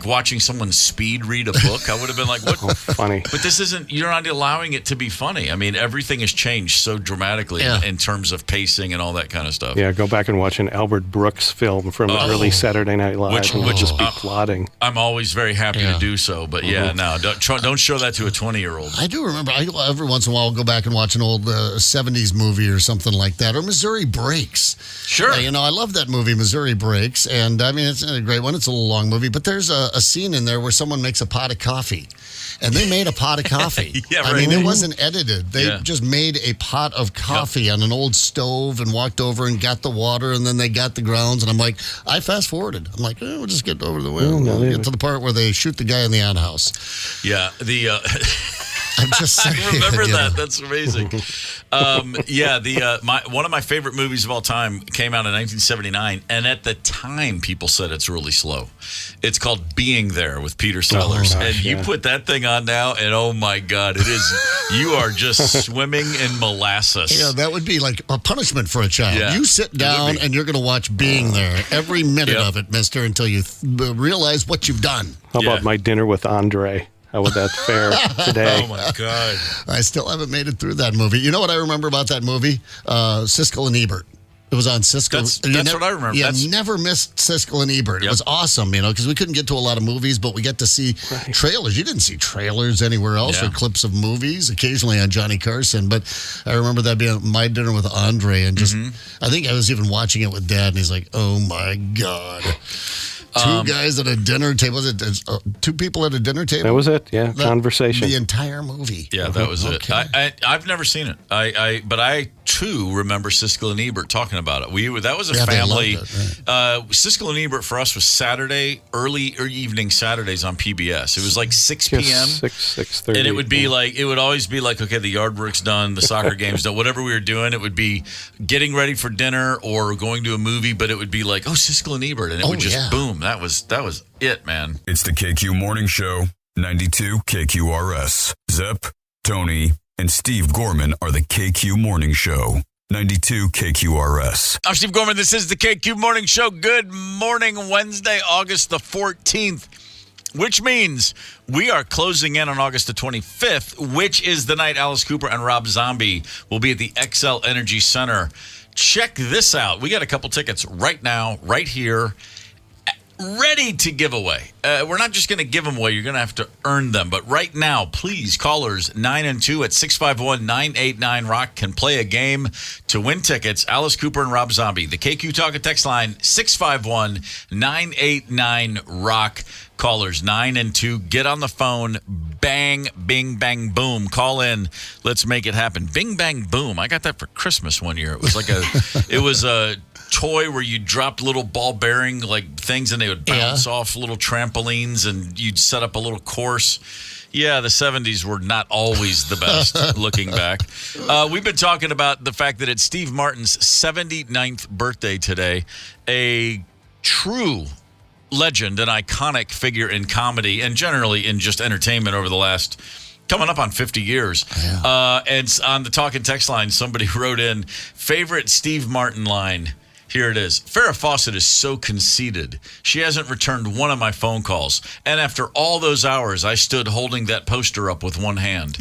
watching someone speed read a book. I would have been like, what? Funny. But this isn't, you're not allowing it to be funny. Everything has changed so dramatically in terms of pacing and all that kind of stuff. Yeah, go back and watch an Albert Brooks film from early Saturday Night Live, which would just be plotting. I'm always very happy to do so, but don't show that to a 20-year-old. I do remember, every once in a while, I'll go back and watch an old 70s movie or something like that, or Missouri Breaks. Sure. I love that movie, Missouri Breaks, and it's a great one. It's a little long movie, but there's a scene in there where someone makes a pot of coffee, and they made a pot of coffee. It wasn't edited. They just made a pot of coffee on an old stove and walked over and got the water, and then they got the grounds, and I'm like, I fast forwarded. I'm like, we'll just get over the way. We'll get to the part where they shoot the guy in the outhouse. Yeah, I'm just saying. I remember that. That's amazing. One of my favorite movies of all time came out in 1979, and at the time, people said it's really slow. It's called Being There with Peter Sellers, you put that thing on now, and oh my God, it is. You are just swimming in molasses. Yeah, that would be like a punishment for a child. Yeah, you sit down and you're going to watch Being There every minute of it, mister, until you realize what you've done. How about My Dinner with Andre? How would that fare today? Oh, my God. I still haven't made it through that movie. You know what I remember about that movie? Siskel and Ebert. It was on Siskel. That's what I remember. Never missed Siskel and Ebert. It was awesome, because we couldn't get to a lot of movies, but we get to see trailers. You didn't see trailers anywhere else or clips of movies, occasionally on Johnny Carson. But I remember that being My Dinner with Andre, and just I think I was even watching it with Dad, and he's like, oh, my God. Two guys at a dinner table. Was it two people at a dinner table? That was it. Yeah, conversation. The entire movie. Yeah, that was it. I've never seen it. But I too remember Siskel and Ebert talking about it. That was a family. Siskel and Ebert for us was early or evening Saturdays on PBS. It was like 6 p.m. 6:30. And it would always be like, okay, the yard work's done, the soccer game's done, whatever we were doing. It would be getting ready for dinner or going to a movie, but it would be like, Siskel and Ebert, and it would just boom. That was it, man. It's the KQ Morning Show, 92 KQRS. Zep, Tony, and Steve Gorman are the KQ Morning Show, 92 KQRS. I'm Steve Gorman. This is the KQ Morning Show. Good morning, Wednesday, August the 14th. which means we are closing in on August the 25th, which is the night Alice Cooper and Rob Zombie will be at the XL Energy Center. Check this out. We got a couple tickets right now, right here, ready to give away. We're not just going to give them away. You're going to have to earn them. But right now, please, callers 9 and 2 at 651-989-ROCK can play a game to win tickets. Alice Cooper and Rob Zombie. The KQ Talk and Text line, 651-989-ROCK. Callers 9 and 2. Get on the phone. Bang, bing, bang, boom. Call in. Let's make it happen. Bing, bang, boom. I got that for Christmas one year. It was like a toy where you dropped little ball bearing like things and they would bounce off little trampolines and you'd set up a little course. Yeah, the 70s were not always the best looking back. We've been talking about the fact that it's Steve Martin's 79th birthday today. A true legend, an iconic figure in comedy and generally in just entertainment over the last coming up on 50 years. And on the Talk and Text line, somebody wrote in, favorite Steve Martin line. Here it is. Farrah Fawcett is so conceited. She hasn't returned one of my phone calls. And after all those hours, I stood holding that poster up with one hand.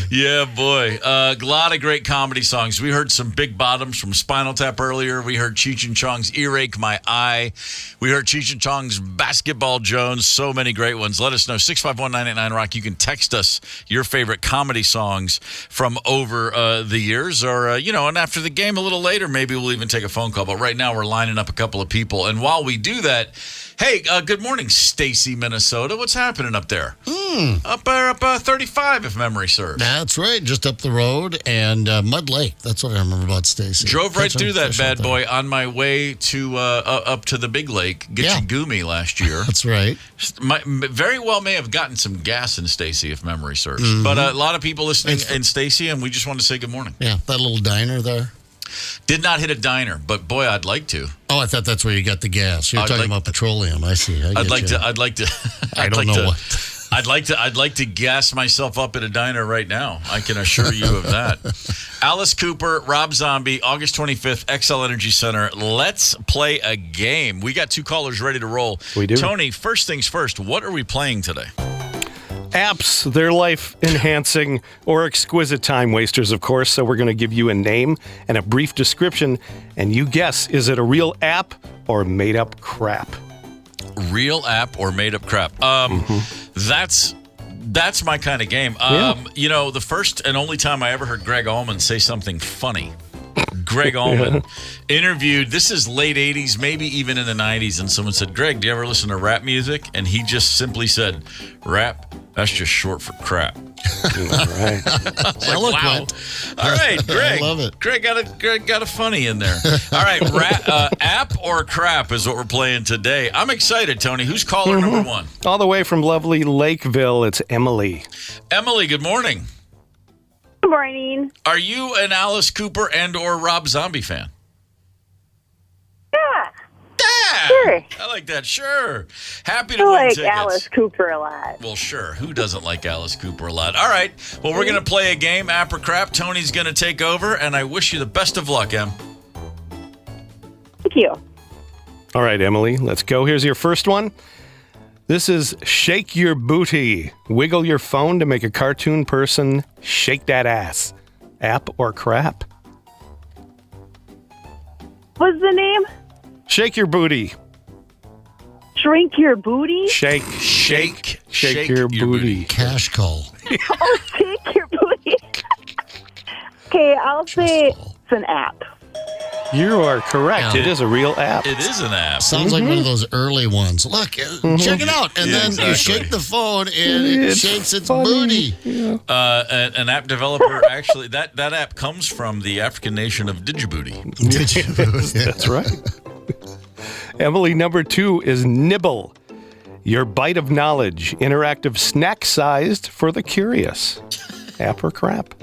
Yeah, boy. A lot of great comedy songs. We heard some Big Bottoms from Spinal Tap earlier. We heard Cheech and Chong's Earache My Eye. We heard Cheech and Chong's Basketball Jones. So many great ones. Let us know. 651-989-ROCK. You can text us your favorite comedy songs from over the years, or and after the game a little later, maybe we'll even take a phone call. But right now, we're lining up a couple of people, and while we do that, hey, good morning, Stacy, Minnesota. What's happening up there? Up 35, if memory serves. That's right, just up the road, and Mud Lake. That's what I remember about Stacy. Drove right through that bad boy on my way to up to the big lake, Gitchagumi last year. That's right. Very well may have gotten some gas in Stacy, if memory serves. But a lot of people listening in Stacy, and we just want to say good morning. Yeah, that little diner there. Did not hit a diner, but boy, I'd like to. Oh, I thought that's where you got the gas. You're talking about petroleum. I see. I'd like to. I don't know what. I'd like to gas myself up at a diner right now. I can assure you of that. Alice Cooper, Rob Zombie, August 25th, XL Energy Center. Let's play a game. We got two callers ready to roll. We do. Tony, first things first, what are we playing today? Apps, they're life-enhancing or exquisite time wasters, of course, so we're going to give you a name and a brief description, and you guess, is it a real app or made-up crap? Real app or made-up crap? That's my kind of game. The first and only time I ever heard Greg Allman say something funny. Greg Allman interviewed, this is late 80s, maybe even in the 90s, and someone said, Greg, do you ever listen to rap music? And he just simply said, rap? That's just short for crap. All right. Wow. All right, Greg. I love it. Greg got a funny in there. All right, app or crap is what we're playing today. I'm excited, Tony. Who's caller number one? All the way from lovely Lakeville, it's Emily. Emily, good morning. Good morning. Are you an Alice Cooper and or Rob Zombie fan? Yeah. Sure. I like that. Sure. Happy to win like tickets. Alice Cooper a lot. Well, sure. Who doesn't like Alice Cooper a lot? All right. Well, we're going to play a game, app or crap. Tony's going to take over, and I wish you the best of luck, Em. Thank you. All right, Emily, let's go. Here's your first one. This is Shake Your Booty. Wiggle your phone to make a cartoon person shake that ass. App or crap? What's the name? Shake Your Booty. Shrink Your Booty? Shake your booty. Cash call. Oh, shake your booty. Okay, I'll say it's an app. You are correct. Yeah. It is a real app. It is an app. Sounds like one of those early ones. Look, check it out. And then you shake the phone and it shakes its booty. Yeah. An app developer, actually, that app comes from the African nation of Djibouti. That's right. Emily, number 2 is Nibble. Your bite of knowledge. Interactive snack-sized for the curious. App or crap?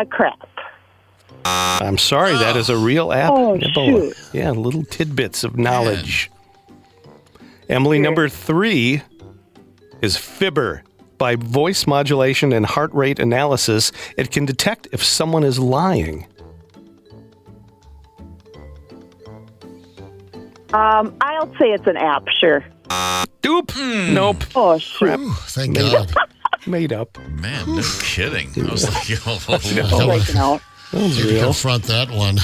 Crap. I'm sorry, that is a real app. Oh, Nibble. shoot. Yeah, little tidbits of knowledge. Emily, number 3 is Fibber. By voice modulation and heart rate analysis, it can detect if someone is lying. I'll say it's an app, sure. Doop. Nope. Oh, shit. Thank God. Made up. Man, no kidding. I was like, Breaking out. You confront that one.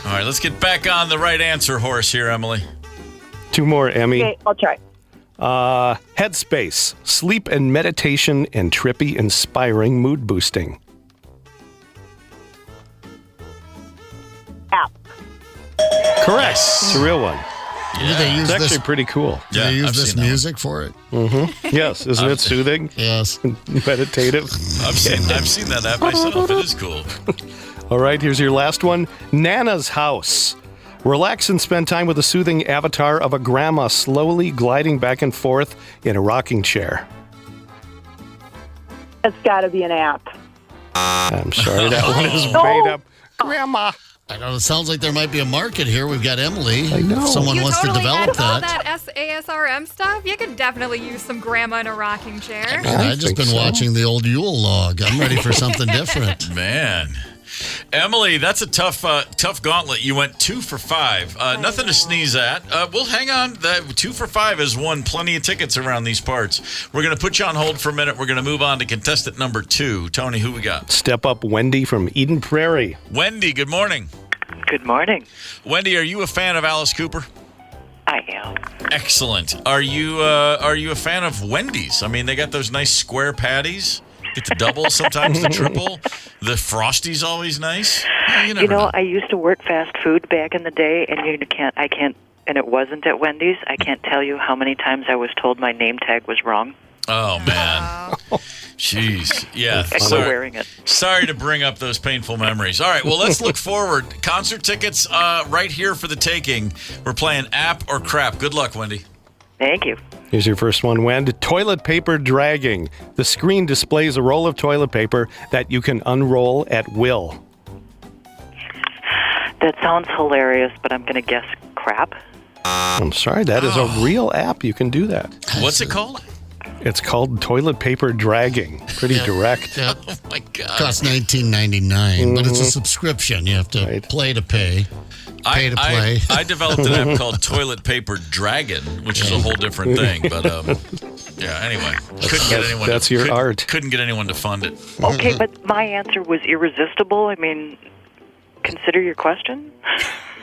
All right, let's get back on the right answer horse here, Emily. 2 more, Emmy. Okay, I'll try. Headspace, sleep and meditation and trippy, inspiring mood boosting. App. Correct. It's a real one. Do they use It's actually this? pretty cool. Do they use I've this seen that music for it? Mm-hmm. Yes. Isn't it soothing? Yes. Meditative. I've seen that app myself. It is cool. All right, here's your last one. Nana's house. Relax and spend time with a soothing avatar of a grandma slowly gliding back and forth in a rocking chair. It's got to be an app. I'm sorry, that one is made up. Grandma. I know. It sounds like there might be a market here. We've got Emily. I know. If someone You wants totally to develop get all that. that ASRM stuff. You could definitely use some grandma in a rocking chair. I've just been watching the old Yule log. I'm ready for something different. Man. Emily, that's a tough gauntlet. You went 2 for 5. Nothing to sneeze at. We'll hang on. That 2 for 5 has won plenty of tickets around these parts. We're going to put you on hold for a minute. We're going to move on to contestant number 2. Tony, who we got? Step up Wendy from Eden Prairie. Wendy, good morning. Good morning. Wendy, are you a fan of Alice Cooper? I am. Excellent. Are you a fan of Wendy's? I mean, they got those nice square patties. Get the double, sometimes the triple. The Frosty's always nice. You never know. I used to work fast food back in the day, and I can't, and it wasn't at Wendy's. I can't tell you how many times I was told my name tag was wrong. Oh, man. Jeez. Yeah. And we're wearing it. Sorry to bring up those painful memories. All right, well, let's look forward. Concert tickets right here for the taking. We're playing app or crap. Good luck, Wendy. Thank you. Here's your first one, Wendy. Toilet paper dragging. The screen displays a roll of toilet paper that you can unroll at will. That sounds hilarious, but I'm going to guess crap. I'm sorry, that is a real app. You can do that. What's it called? It's called toilet paper dragging. Pretty direct. Yeah. Oh, my God. Costs $19.99, but it's a subscription. You have to play to pay. Pay to play. I developed an app called Toilet Paper Dragon, which is a whole different thing. But yeah, anyway, couldn't get anyone. That's your art. Couldn't get anyone to fund it. Okay, but my answer was irresistible. I mean, consider your question.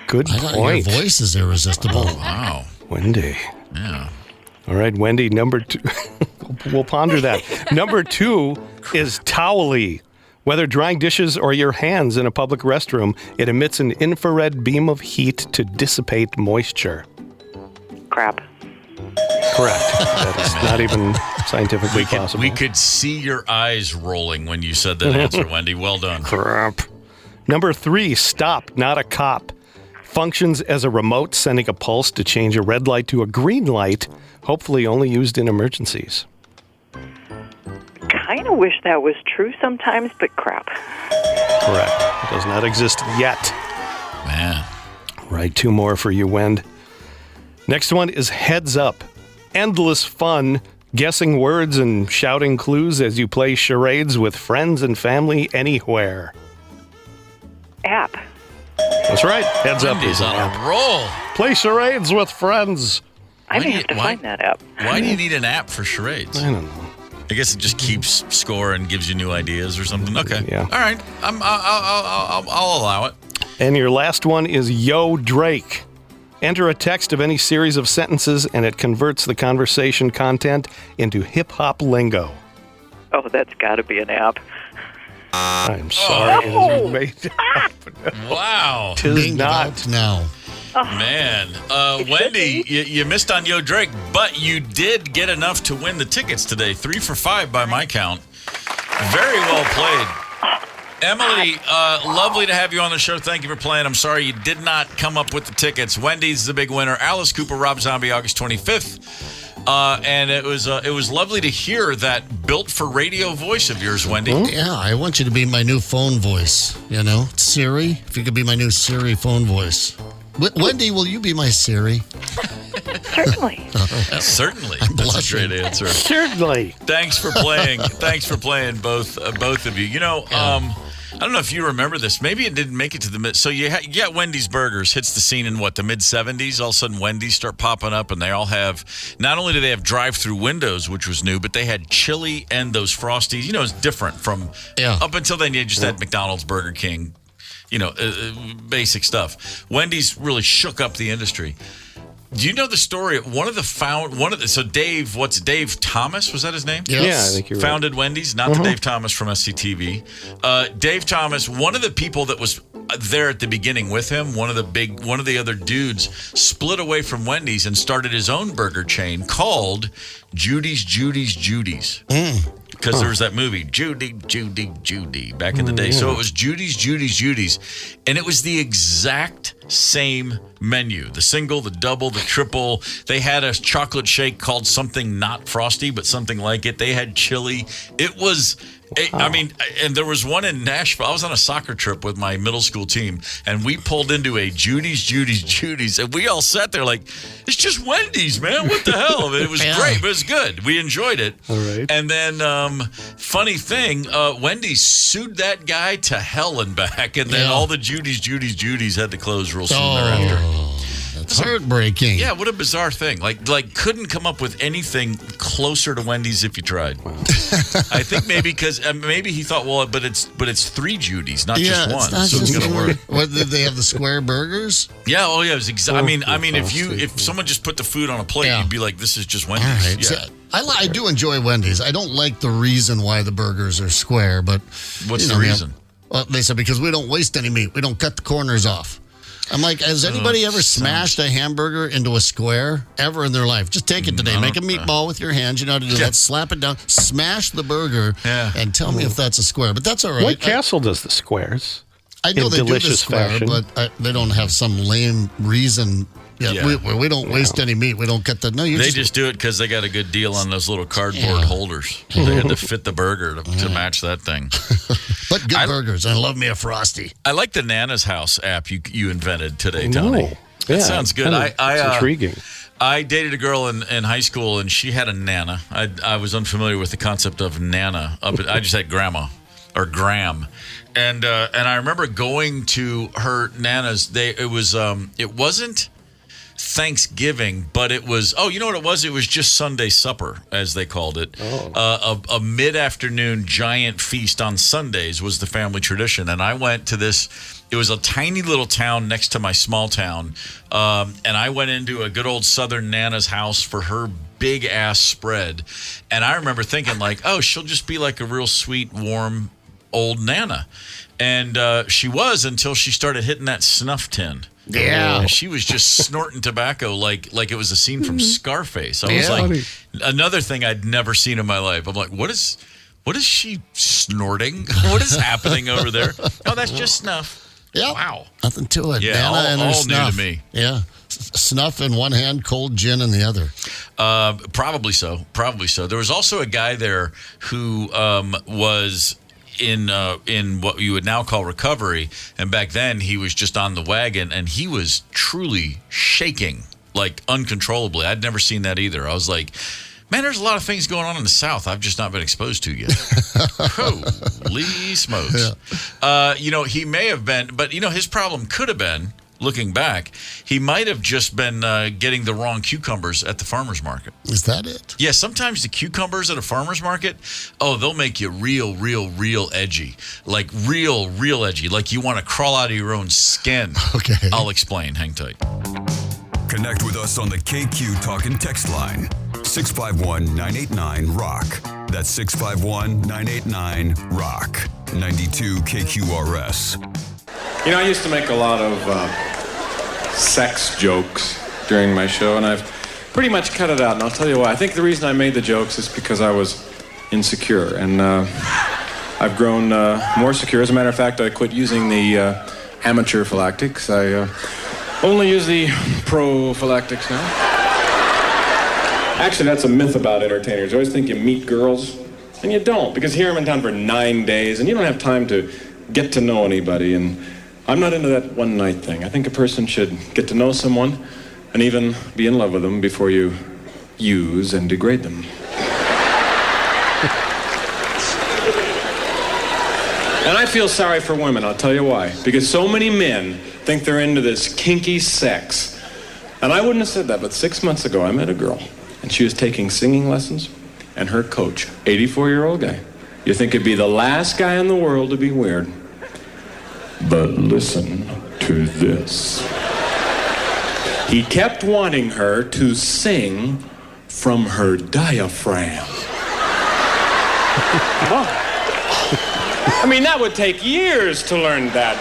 Good point. Your voice is irresistible. Oh, wow, Wendy. Yeah. All right, Wendy. Number 2. We'll ponder that. Number 2 is towelly. Whether drying dishes or your hands in a public restroom, it emits an infrared beam of heat to dissipate moisture. Crap. Correct. That is not even scientifically possible. We could see your eyes rolling when you said that answer, Wendy. Well done. Crap. Number 3, stop, not a cop. Functions as a remote, sending a pulse to change a red light to a green light, hopefully only used in emergencies. Kind of wish that was true sometimes, but crap. Correct. It does not exist yet. Man. Right, 2 more for you, Wend. Next one is heads up. Endless fun, guessing words and shouting clues as you play charades with friends and family anywhere. App. That's right. Heads up Wendy's is an on app. a roll. Play charades with friends. I may have to find that app. Why do you need an app for charades? I don't know. I guess it just keeps score and gives you new ideas or something. Okay. Yeah. All right. I'll allow it. And your last one is Yo Drake. Enter a text of any series of sentences and it converts the conversation content into hip-hop lingo. Oh, that's got to be an app. I'm sorry. It is made up. Wow. Tis not. now. Man, Wendy, you missed on Yo Drake, but you did get enough to win the tickets today. 3 for 5 by my count. Very well played. Emily, lovely to have you on the show. Thank you for playing. I'm sorry you did not come up with the tickets. Wendy's the big winner. Alice Cooper, Rob Zombie, August 25th. And it was lovely to hear that built for radio voice of yours, Wendy. Yeah, I want you to be my new phone voice. You know, Siri. If you could be my new Siri phone voice. Wendy, will you be my Siri? Certainly. Certainly. I'm That's blushing. a great answer. Certainly. Thanks for playing. Thanks for playing, both of you. You know, I don't know if you remember this. Maybe it didn't make it to the mid. So you got Wendy's Burgers hits the scene in the mid 70s. All of a sudden, Wendy's start popping up, and they all have. Not only do they have drive-through windows, which was new, but they had chili and those Frosties. You know, it's different from up until then. You just had McDonald's, Burger King. You know, basic stuff. Wendy's really shook up the industry. Do you know the story? So Dave Thomas, was that his name? Yes. Yeah, I think you're founded right. Wendy's, not the Dave Thomas from SCTV. Dave Thomas, one of the people that was there at the beginning with him, one of the other dudes, split away from Wendy's and started his own burger chain called Judy's. Because there was that movie, Judy, back in the day. So it was Judy's. And it was the exact same menu. The single, the double, the triple. They had a chocolate shake called something not Frosty, but something like it. They had chili. It was... I mean, and there was one in Nashville. I was on a soccer trip with my middle school team, and we pulled into a Judy's, and we all sat there like, it's just Wendy's, man. What the hell? It was great, but it was good. We enjoyed it. All right. And then, funny thing, Wendy's sued that guy to hell and back, and then all the Judy's had to close real soon thereafter. That's heartbreaking. Yeah, what a bizarre thing. Like couldn't come up with anything closer to Wendy's if you tried. Wow. I think maybe because maybe he thought, well, but it's 3 Judy's, not just one, so it's going to work. What, did they have the square burgers? Yeah, it was I mean, if someone just put the food on a plate, you'd be like, this is just Wendy's. All right. Yeah. So, I do enjoy Wendy's. I don't like the reason why the burgers are square, but what's the reason? Well, they said because we don't waste any meat. We don't cut the corners off. I'm like, has anybody ever smashed a hamburger into a square ever in their life? Just take it today. Make a meatball with your hands. You know how to do that. Slap it down. Smash the burger and tell me if that's a square. But that's all right. White Castle does the squares. I know they do the square, fashion. but they don't have some lame reason. We don't waste any meat. We don't cut the... No, they just do it because they got a good deal on those little cardboard holders. They had to fit the burger to match that thing. But good burgers. I love me a Frosty. I like the Nana's House app you invented today, Tony. That sounds good. It's intriguing. I dated a girl in high school, and she had a Nana. I was unfamiliar with the concept of Nana. I just had Grandma or Gram. And I remember going to her Nana's. It wasn't Thanksgiving, but it was, you know what it was? It was just Sunday supper, as they called it. A mid-afternoon giant feast on Sundays was the family tradition. And I went to this, it was a tiny little town next to my small town. And I went into a good old Southern Nana's house for her big-ass spread. And I remember thinking like, she'll just be like a real sweet, warm, old Nana. And she was until she started hitting that snuff tin. Yeah. She was just snorting tobacco like it was a scene from Scarface. I was like, another thing I'd never seen in my life. I'm like, what is she snorting? What is happening over there? Oh, that's just snuff. Yeah. Wow. Nothing to it. Yeah, Nana all new to me. Yeah. Snuff in one hand, cold gin in the other. Probably so. There was also a guy there who was in what you would now call recovery, and back then he was just on the wagon, and he was truly shaking like uncontrollably. I'd never seen that either. I was like, man, there's a lot of things going on in the South I've just not been exposed to yet. Holy smokes. He may have been, but his problem could have been, looking back, he might have just been getting the wrong cucumbers at the farmer's market. Is that it? Yeah, sometimes the cucumbers at a farmer's market, they'll make you real edgy. Like real edgy. Like you want to crawl out of your own skin. Okay. I'll explain. Hang tight. Connect with us on the KQ Talk and Text line. 651-989-ROCK. That's 651-989-ROCK. 92 KQRS. I used to make a lot of sex jokes during my show, and I've pretty much cut it out, and I'll tell you why. I think the reason I made the jokes is because I was insecure, and I've grown more secure. As a matter of fact, I quit using the amateur phylactics. I only use the prophylactics now. Actually, that's a myth about entertainers. You always think you meet girls, and you don't, because here I'm in town for 9 days, and you don't have time to get to know anybody, and I'm not into that one-night thing. I think a person should get to know someone and even be in love with them before you use and degrade them. And I feel sorry for women, I'll tell you why. Because so many men think they're into this kinky sex. And I wouldn't have said that, but 6 months ago I met a girl, and she was taking singing lessons, and her coach, 84-year-old guy. You think it'd be the last guy in the world to be weird. But listen to this. He kept wanting her to sing from her diaphragm. I mean, that would take years to learn that.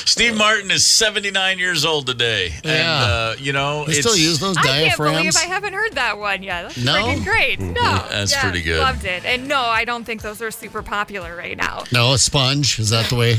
Steve Martin is 79 years old today. Yeah. And, they still use those diaphragms? I can't believe I haven't heard that one yet. That's No? freaking great. No. That's pretty good. Loved it. And no, I don't think those are super popular right now. No, a sponge. Is that the way?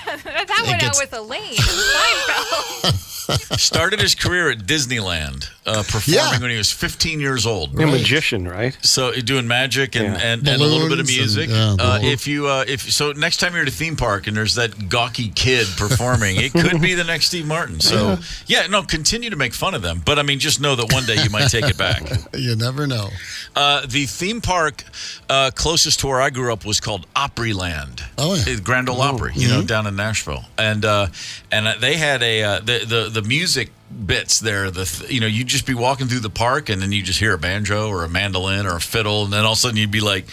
That went out with Elaine. Seinfeld. Started his career at Disneyland, performing when he was 15 years old. A magician, right? So doing magic and a little bit of music. So next time you're at a theme park and there's that gawky kid performing, it could be the next Steve Martin. So continue to make fun of them, but I mean, just know that one day you might take it back. You never know. The theme park closest to where I grew up was called Opryland. Oh yeah, Grand Ole Opry, down in Nashville, and they had the music bits there. You'd just be walking through the park and then you just hear a banjo or a mandolin or a fiddle, and then all of a sudden you'd be like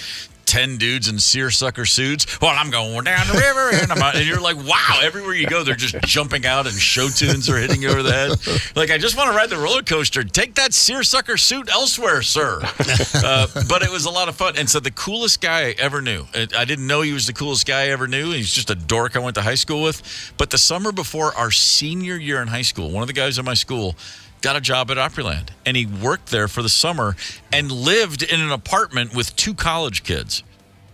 10 dudes in seersucker suits. Well, I'm going down the river, and you're like, wow! Everywhere you go, they're just jumping out, and show tunes are hitting you over the head. Like, I just want to ride the roller coaster. Take that seersucker suit elsewhere, sir. But it was a lot of fun, and so the coolest guy I ever knew. I didn't know he was the coolest guy I ever knew. He's just a dork I went to high school with. But the summer before our senior year in high school, one of the guys in my school got a job at Opryland, and he worked there for the summer and lived in an apartment with 2 college kids.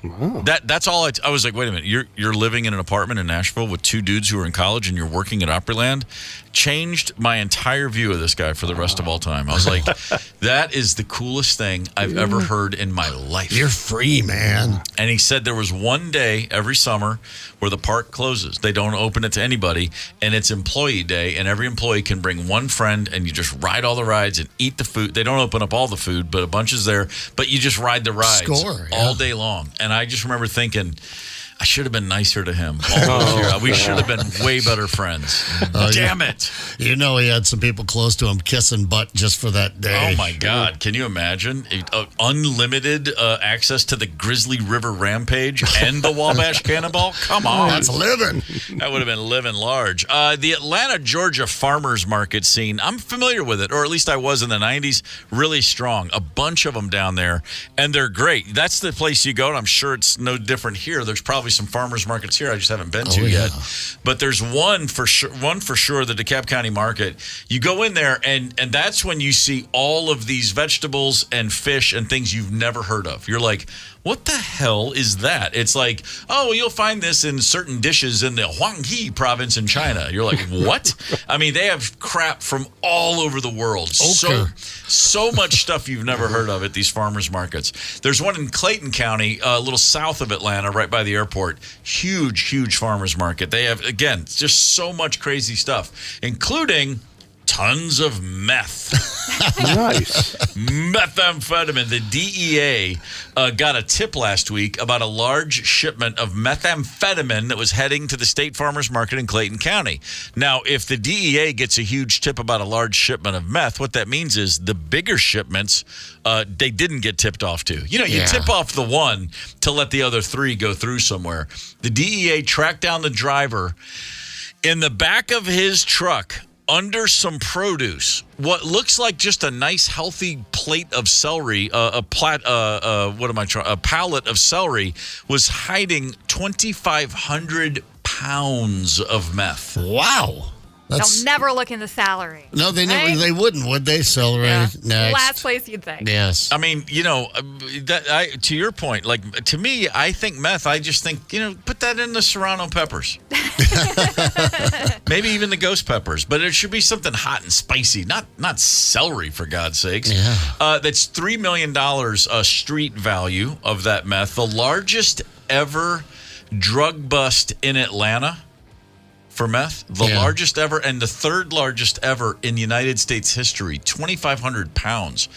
Wow. That's all. I was like, wait a minute, you're living in an apartment in Nashville with 2 dudes who are in college, and you're working at Opryland? Changed my entire view of this guy for the rest of all time. I was like, that is the coolest thing I've ever heard in my life. You're free, man. And he said there was one day every summer where the park closes. They don't open it to anybody, and it's employee day, and every employee can bring one friend, and you just ride all the rides and eat the food. They don't open up all the food, but a bunch is there, but you just ride the rides all day long. And I just remember thinking, I should have been nicer to him all those years. We should have been way better friends. Damn it. He had some people close to him kissing butt just for that day. Oh, my God. Can you imagine? Unlimited access to the Grizzly River Rampage and the Wabash Cannonball? Come on. That's living. That would have been living large. The Atlanta, Georgia farmers market scene, I'm familiar with it, or at least I was in the 90s, really strong. A bunch of them down there, and they're great. That's the place you go, and I'm sure it's no different here. There's probably some farmers markets here I just haven't been to yet, but there's one for sure, the DeKalb County Market. You go in there, and that's when you see all of these vegetables and fish and things you've never heard of. You're like, what the hell is that? It's like, oh, you'll find this in certain dishes in the Huanghe province in China. You're like, what? I mean, they have crap from all over the world. So much stuff you've never heard of at these farmers markets. There's one in Clayton County, a little south of Atlanta, right by the airport. Huge farmers market. They have, again, just so much crazy stuff, including tons of meth. Nice. Methamphetamine. The DEA got a tip last week about a large shipment of methamphetamine that was heading to the state farmers market in Clayton County. Now, if the DEA gets a huge tip about a large shipment of meth, what that means is the bigger shipments, they didn't get tipped off to. You tip off the one to let the other 3 go through somewhere. The DEA tracked down the driver in the back of his truck under some produce, what looks like just a nice, healthy plate of celery, a pallet of celery, was hiding 2,500 pounds of meth. Wow. They'll never look in the salary. No, they never. They wouldn't, would they? Celery next. Last place you'd think. Yes. I mean, to your point, like, to me, I think meth, I just think, put that in the serrano peppers. Maybe even the ghost peppers. But it should be something hot and spicy, not celery, for God's sakes. Yeah. That's $3 million street value of that meth. The largest ever drug bust in Atlanta for meth, the largest ever, and the 3rd largest ever in United States history, 2,500 pounds.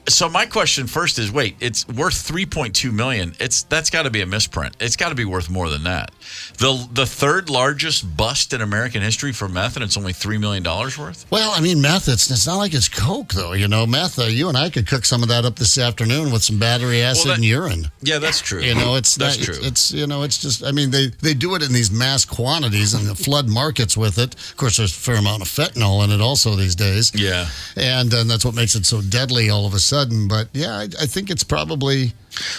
So my question first is, wait, it's worth $3.2 million. That's got to be a misprint. It's got to be worth more than that. The third largest bust in American history for meth, and it's only $3 million worth? Well, I mean, meth, it's not like it's coke, though. You know, meth, you and I could cook some of that up this afternoon with some battery acid and urine. Yeah, that's true. You know, that's true. It's just, I mean, they do it in these mass quantities and flood markets with it. Of course, there's a fair amount of fentanyl in it also these days. Yeah. And that's what makes it so deadly all of a sudden. But yeah, I think it's probably.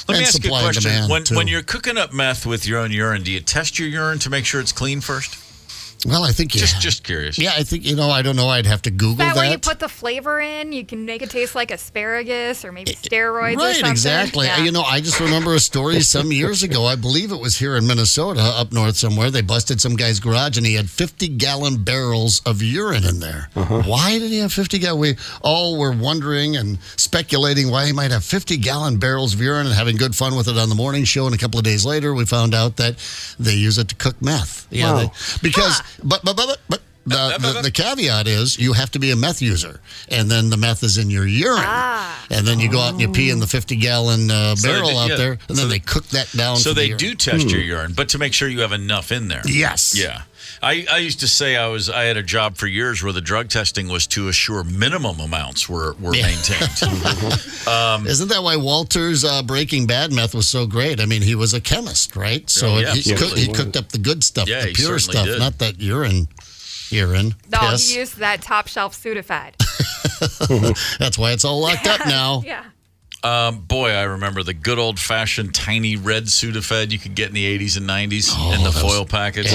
Let me ask you a question. When you're cooking up meth with your own urine, do you test your urine to make sure it's clean first? Well, I think just curious. Yeah, I think I don't know. I'd have to Google that. Is that where you put the flavor in? You can make it taste like asparagus or maybe steroids or something. Right, exactly. Yeah. I just remember a story some years ago. I believe it was here in Minnesota, up north somewhere. They busted some guy's garage, and he had 50-gallon barrels of urine in there. Why did he have 50 gallon? We all were wondering and speculating why he might have 50-gallon barrels of urine and having good fun with it on the morning show. And a couple of days later, we found out that they use it to cook meth. Yeah, because. But the caveat is you have to be a meth user, and then the meth is in your urine, and then you go out and you pee in the 50-gallon barrel out there, and then they cook that down. So they do test your urine, but to make sure you have enough in there. Yes. Yeah. I used to say I had a job for years where the drug testing was to assure minimum amounts were maintained. Isn't that why Walter's Breaking Bad meth was so great? I mean, he was a chemist, right? So he cooked up the good stuff, the pure stuff, not that urine. No, piss. he used that top shelf Sudafed. That's why it's all locked up now. Yeah. Boy, I remember the good old-fashioned tiny red Sudafed you could get in the 80s and 90s in the foil packets.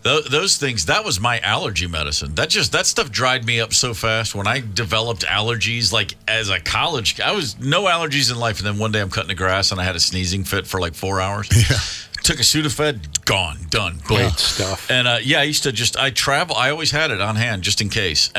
Those things, that was my allergy medicine. That stuff dried me up so fast. When I developed allergies, like as a college, I was no allergies in life, and then one day I'm cutting the grass and I had a sneezing fit for like 4 hours. Yeah. Took a Sudafed, gone, done. Great stuff. And I used to I always had it on hand just in case.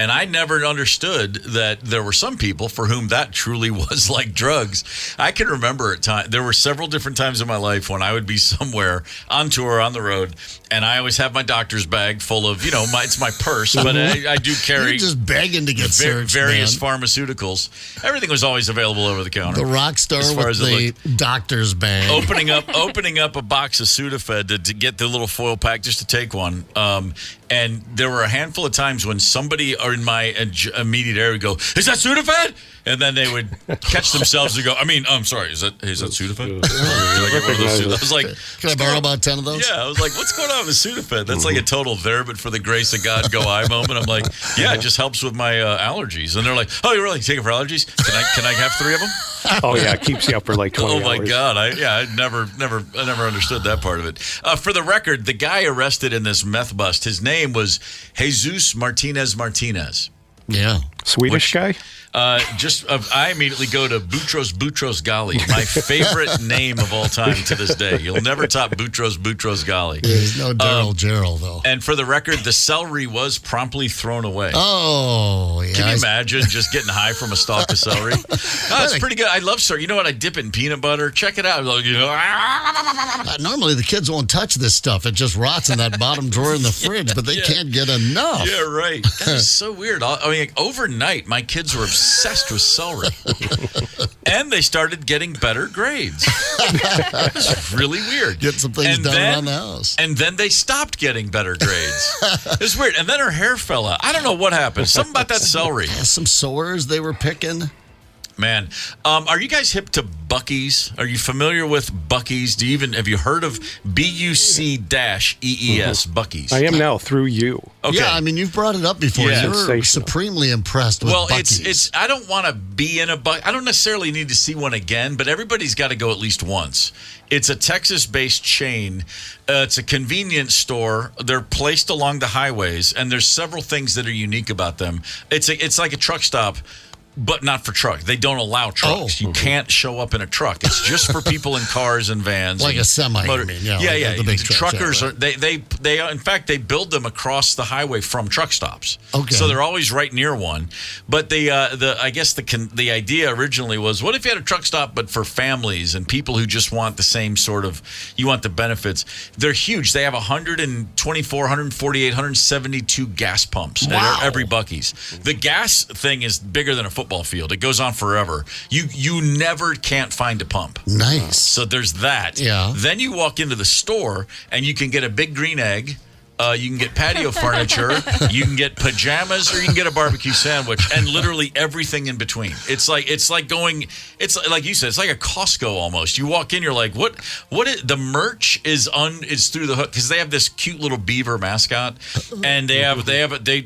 And I never understood that there were some people for whom that truly was like drugs. I can remember there were several different times in my life when I would be somewhere on tour, on the road, and I always have my doctor's bag full of, it's my purse, but I do carry. You're just begging to get searched, various pharmaceuticals. Everything was always available over the counter. The rock star with the doctor's bag. Opening up a box of Sudafed to get the little foil pack just to take one. And there were a handful of times when somebody in my immediate area would go, "Is that Sudafed?" And then they would catch themselves and go, I'm sorry, is that Sudafed? I was like, can I borrow about 10 of those? Yeah, I was like, what's going on with Sudafed? That's like a total there, but for the grace of God, go I moment. I'm like, yeah, it just helps with my allergies. And they're like, oh, you really take it for allergies? Can I have 3 of them? Oh yeah, it keeps you up for like 20 hours. Oh my God, I never understood that part of it. For the record, the guy arrested in this meth bust, his name was Jesus Martinez. Yeah, Swedish guy. I immediately go to Boutros Ghali, my favorite name of all time to this day. You'll never top Boutros Ghali. There's no Daryl Gerald, though. And for the record, the celery was promptly thrown away. Oh, yeah. Can you imagine just getting high from a stalk of celery? It's pretty good. I love celery. You know what? I dip it in peanut butter. Check it out. Normally, the kids won't touch this stuff. It just rots in that bottom drawer in the fridge, but they can't get enough. Yeah, right. That is so weird. Overnight, my kids were obsessed with celery. And they started getting better grades. It's really weird. Get some things done around the house. And then they stopped getting better grades. It's weird. And then her hair fell out. I don't know what happened. Something about that celery. Yeah, some sores they were picking. Man, are you guys hip to Buc-ee's? Are you familiar with Buc-ee's? Have you heard of BUC-EES, Buc-ee's? I am now through you. Okay. Yeah, I mean, you've brought it up before. Yeah. You're supremely impressed with Buc-ee's. It's I don't want to be in a Buc-ee's. I don't necessarily need to see one again, but everybody's got to go at least once. It's a Texas-based chain. It's a convenience store. They're placed along the highways, and there's several things that are unique about them. It's like a truck stop, but not for trucks. They don't allow trucks. You can't show up in a truck. It's just for people in cars and vans. Like a semi, I mean. Yeah. The big truckers are they in fact they build them across the highway from truck stops. Okay. So they're always right near one. But I guess the idea originally was, what if you had a truck stop but for families and people who just want the same sort of, you want the benefits. They're huge. They have 124, 148, 172 gas pumps at every Buc-ee's. The gas thing is bigger than a football football field. It goes on forever. You never can't find a pump. Nice. So there's that. Yeah. Then you walk into the store and you can get a big green egg. You can get patio furniture, you can get pajamas, or you can get a barbecue sandwich, and literally everything in between. It's like you said, it's like a Costco almost. You walk in, you're like, the merch is through the hook, because they have this cute little beaver mascot, and admittedly,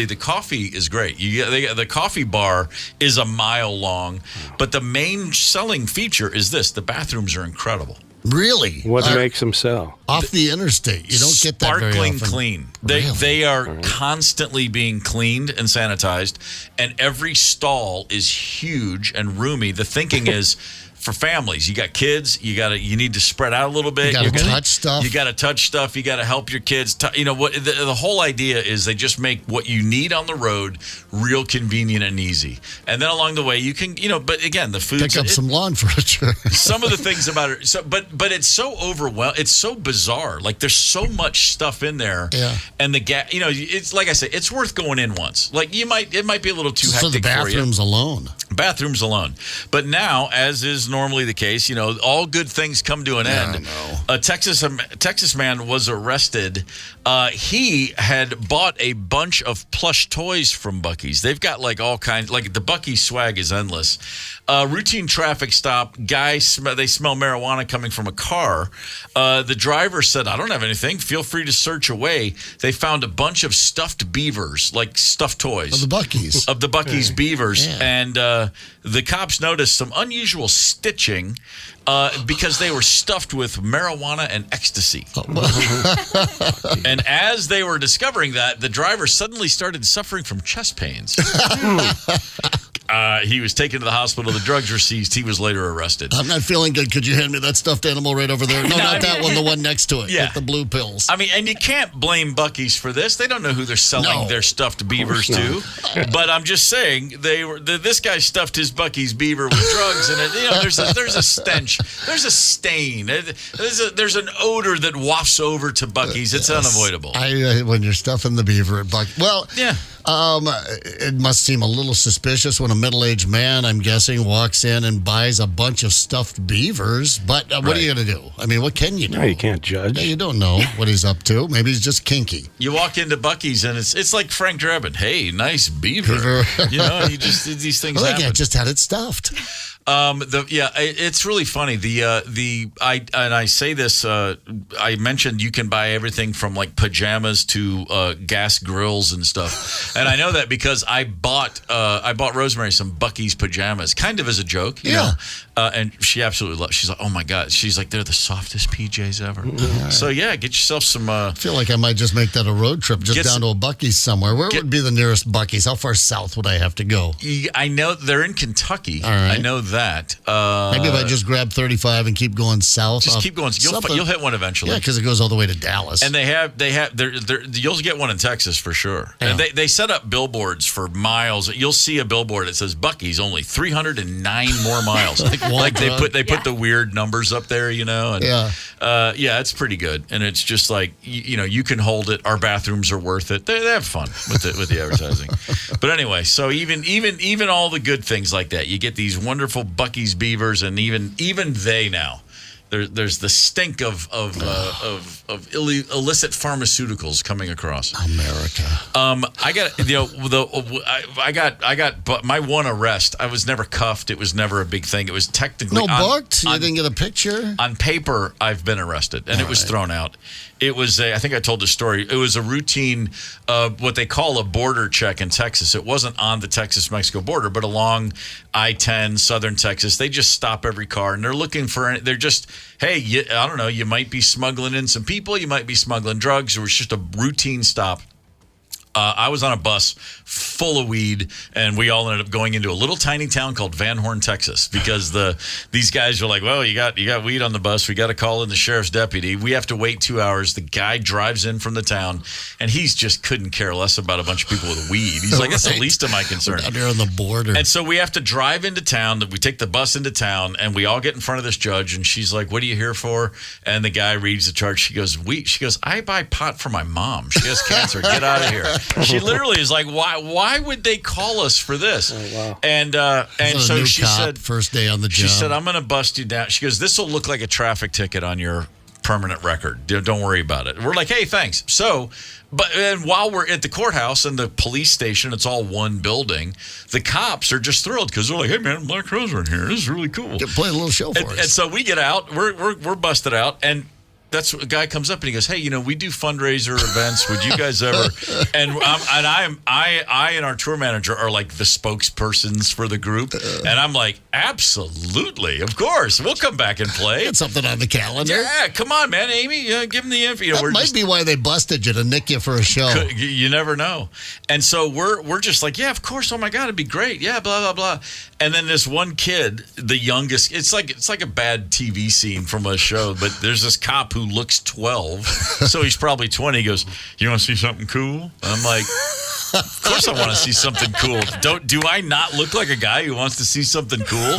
the coffee is great. The coffee bar is a mile long, but the main selling feature is this: the bathrooms are incredible. Really? What makes them sell? Off the interstate. You don't get that very often. Sparkling clean. They are constantly being cleaned and sanitized, and every stall is huge and roomy. The thinking is, for families, you got kids, you need to spread out a little bit. You got to touch stuff. You got to touch stuff. You got to help your kids. What the whole idea is, they just make what you need on the road real convenient and easy. And then along the way, you can, but again, the food. Pick up some lawn furniture. Some of the things about it, but it's so overwhelming. It's so bizarre. Like, there's so much stuff in there. Yeah. And it's like I say, it's worth going in once. Like, it might be a little too hectic for the bathrooms alone. Bathrooms alone. But now, as is normally the case, all good things come to an end. A Texas man was arrested. He had bought a bunch of plush toys from Buc-ee's. They've got like all kinds, like the Buc-ee's swag is endless. Routine traffic stop. They smell marijuana coming from a car. The driver said, "I don't have anything. Feel free to search away." They found a bunch of stuffed beavers, like stuffed toys. Of the Buc-ee's. Of the Buc-ee's beavers. Yeah. And the cops noticed some unusual stitching because they were stuffed with marijuana and ecstasy. And as they were discovering that, the driver suddenly started suffering from chest pains. He was taken to the hospital. The drugs were seized. He was later arrested. I'm not feeling good. Could you hand me that stuffed animal right over there? No, not that one. The one next to it. Yeah. With the blue pills. I mean, and you can't blame Buc-ee's for this. They don't know who they're selling their stuffed beavers to. But I'm just saying, this guy stuffed his Buc-ee's beaver with drugs, and there's a stench. There's a stain. There's an odor that wafts over to Buc-ee's. It's unavoidable. When you're stuffing the beaver at Buc-ee's. Well, yeah. It must seem a little suspicious when a middle-aged man, I'm guessing, walks in and buys a bunch of stuffed beavers. But what are you going to do? I mean, what can you do? No, you can't judge. No, you don't know what he's up to. Maybe he's just kinky. You walk into Buc-ee's and it's like Frank Drebin. Hey, nice beaver. These things happen. I just had it stuffed. It's really funny. I say this. I mentioned you can buy everything from like pajamas to gas grills and stuff, and I know that because I bought Rosemary some Buc-ee's pajamas, kind of as a joke, you know. And she absolutely loves. She's like, oh my god. She's like, they're the softest PJs ever. Yeah. So get yourself some. I feel like I might just make that a road trip, just down to a Buc-ee's somewhere. Where would be the nearest Buc-ee's? How far south would I have to go? I know they're in Kentucky. All right. I know that. Maybe if I just grab 35 and keep going south. Just keep going. You'll hit one eventually. Yeah, because it goes all the way to Dallas. And you'll get one in Texas for sure. Yeah. And they set up billboards for miles. You'll see a billboard that says Buc-ee's only 309 more miles. Like they put the weird numbers up there, And it's pretty good. And it's just like you can hold it. Our bathrooms are worth it. They have fun with the advertising. But anyway, so even all the good things like that, you get these wonderful Buc-ee's beavers, and even they now. There's the stink of illicit pharmaceuticals coming across America. I got my one arrest. I was never cuffed. It was never a big thing. It was technically booked. You didn't get a picture on paper. I've been arrested, and it was thrown out. It was I think I told the story. It was a routine, what they call a border check in Texas. It wasn't on the Texas-Mexico border, but along I-10, southern Texas. They just stop every car, and they're looking for. They're just, hey, I don't know. You might be smuggling in some people. You might be smuggling drugs. Or it's just a routine stop. I was on a bus full of weed, and we all ended up going into a little tiny town called Van Horn, Texas, because these guys were like, well, you got weed on the bus. We got to call in the sheriff's deputy. We have to wait 2 hours. The guy drives in from the town, and he's just couldn't care less about a bunch of people with weed. He's like, that's the least of my concern. Out there on the border. And so we have to drive into town. We take the bus into town, and we all get in front of this judge, and she's like, what are you here for? And the guy reads the charge. She goes, I buy pot for my mom. She has cancer. Get out of here. She literally is like, why would they call us for this? Oh, wow. And so she said, first day on the job. She said, I'm going to bust you down. She goes, this will look like a traffic ticket on your permanent record. Don't worry about it. We're like, hey, thanks. So, and while we're at the courthouse and the police station, it's all one building. The cops are just thrilled because they're like, hey, man, Black Crowes are in here. This is really cool. Play a little show for us. And so we get out. We're busted out. And that's a guy comes up and he goes, hey, we do fundraiser events. Would you guys ever? And I and our tour manager are like the spokespersons for the group. And I'm like, absolutely, of course, we'll come back and play. Get something on the calendar. Yeah, come on, man, Amy, give them the info. That might be why they busted you, to nick you for a show. You never know. And so we're just like, yeah, of course. Oh my God, it'd be great. Yeah, blah blah blah. And then this one kid, the youngest, it's like a bad TV scene from a show, but there's this cop who looks 12, so he's probably 20. He goes, you want to see something cool? And I'm like, of course I want to see something cool. Do I not look like a guy who wants to see something cool?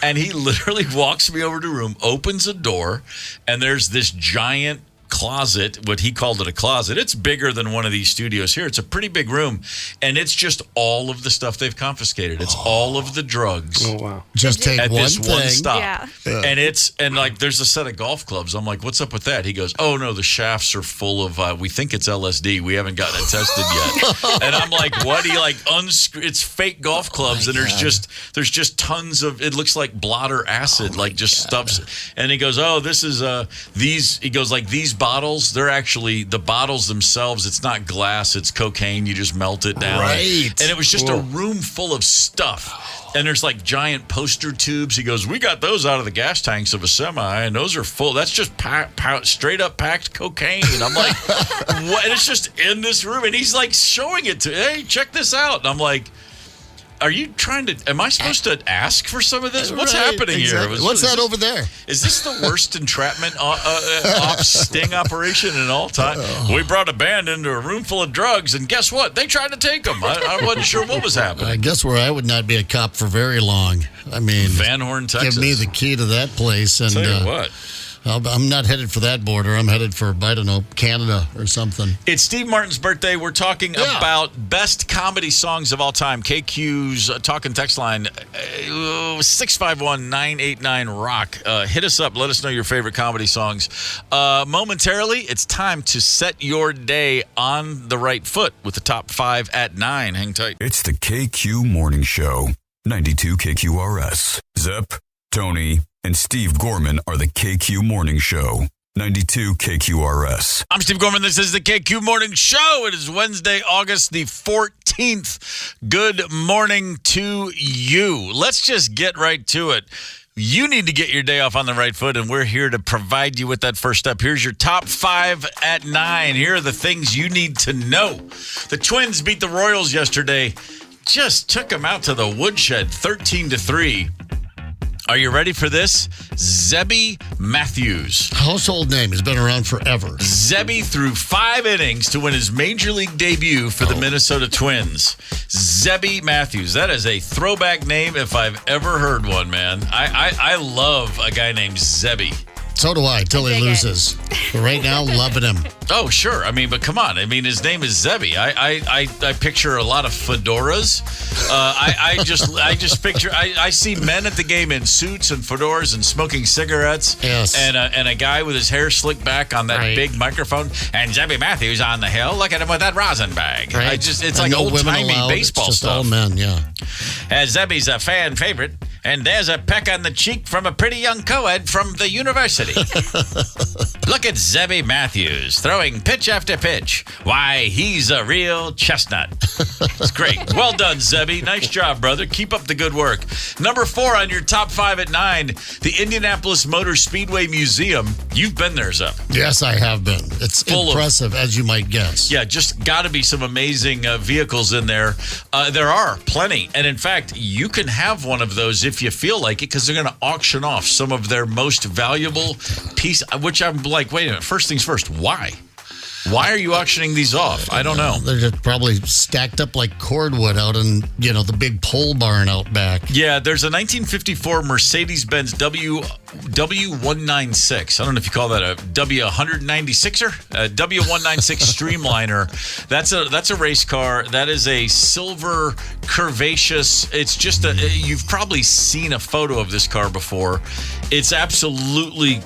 And he literally walks me over to a room, opens a door, and there's this giant closet, what he called it a closet. It's bigger than one of these studios here. It's a pretty big room, and it's just all of the stuff they've confiscated. It's all of the drugs. Oh wow! Just take at one this thing. one stop, Yeah. and like there's a set of golf clubs. I'm like, what's up with that? He goes, oh no, the shafts are full of. We think it's LSD. We haven't gotten it tested yet. And I'm like, what? He like it's fake golf clubs, and there's just tons of. It looks like blotter acid, like just stuffs. And he goes, oh, this is these. He goes like these bottles, they're actually the bottles themselves. It's not glass, it's cocaine. You just melt it down. Right. And it was just a room full of stuff. And there's like giant poster tubes. He goes, we got those out of the gas tanks of a semi, and those are full. That's just straight up packed cocaine. I'm like, what? And it's just in this room. And he's like showing it to, hey, check this out. And I'm like, are you trying to? Am I supposed to ask for some of this? What's happening here? What's that over there? Is this the worst entrapment off sting operation in all time? We brought a band into a room full of drugs, and guess what? They tried to take them. I wasn't sure what was happening. I guess where I would not be a cop for very long. I mean, Van Horn, Texas. Give me the key to that place, and tell you what. I'm not headed for that border. I'm headed for, I don't know, Canada or something. It's Steve Martin's birthday. We're talking about best comedy songs of all time. KQ's talk and text line, 651-989-ROCK. Hit us up. Let us know your favorite comedy songs. Momentarily, it's time to set your day on the right foot with the top 5 at 9. Hang tight. It's the KQ Morning Show, 92 KQRS. Zep, Tony, and Steve Gorman are the KQ Morning Show, 92 KQRS. I'm Steve Gorman. This is the KQ Morning Show. It is Wednesday, August the 14th. Good morning to you. Let's just get right to it. You need to get your day off on the right foot, and we're here to provide you with that first step. Here's your top 5 at 9. Here are the things you need to know. The Twins beat the Royals yesterday. Just took them out to the woodshed, 13-3. Are you ready for this? Zebby Matthews. Household name. Has been around forever. Zebby threw 5 innings to win his major league debut for the Minnesota Twins. Zebby Matthews. That is a throwback name if I've ever heard one, man. I love a guy named Zebby. So do I, till he loses. But right now, loving him. Oh, sure. I mean, but come on. I mean, his name is Zebby. I picture a lot of fedoras. I just picture. I see men at the game in suits and fedoras and smoking cigarettes. Yes. And a guy with his hair slicked back on that big microphone. And Zebby Matthews on the hill. Look at him with that rosin bag. Right. It's like old timey baseball it's just stuff. All men, yeah. Zebby's a fan favorite. And there's a peck on the cheek from a pretty young co-ed from the university. Look at Zebby Matthews throwing pitch after pitch. Why, he's a real chestnut. It's great. Well done, Zebby. Nice job, brother. Keep up the good work. Number 4 on your top 5 at 9, the Indianapolis Motor Speedway Museum. You've been there, Zeb. Yes, I have been. It's impressive, as you might guess. Yeah, just got to be some amazing vehicles in there. There are plenty. And in fact, you can have one of those if you feel like it, because they're going to auction off some of their most valuable piece, which I'm like, wait a minute, first things first, why? Why are you auctioning these off? I don't know. They're just probably stacked up like cordwood out in, the big pole barn out back. Yeah, there's a 1954 Mercedes-Benz W196. I don't know if you call that a W196er, a W196 Streamliner. That's a race car. That is a silver curvaceous. It's just you've probably seen a photo of this car before. It's absolutely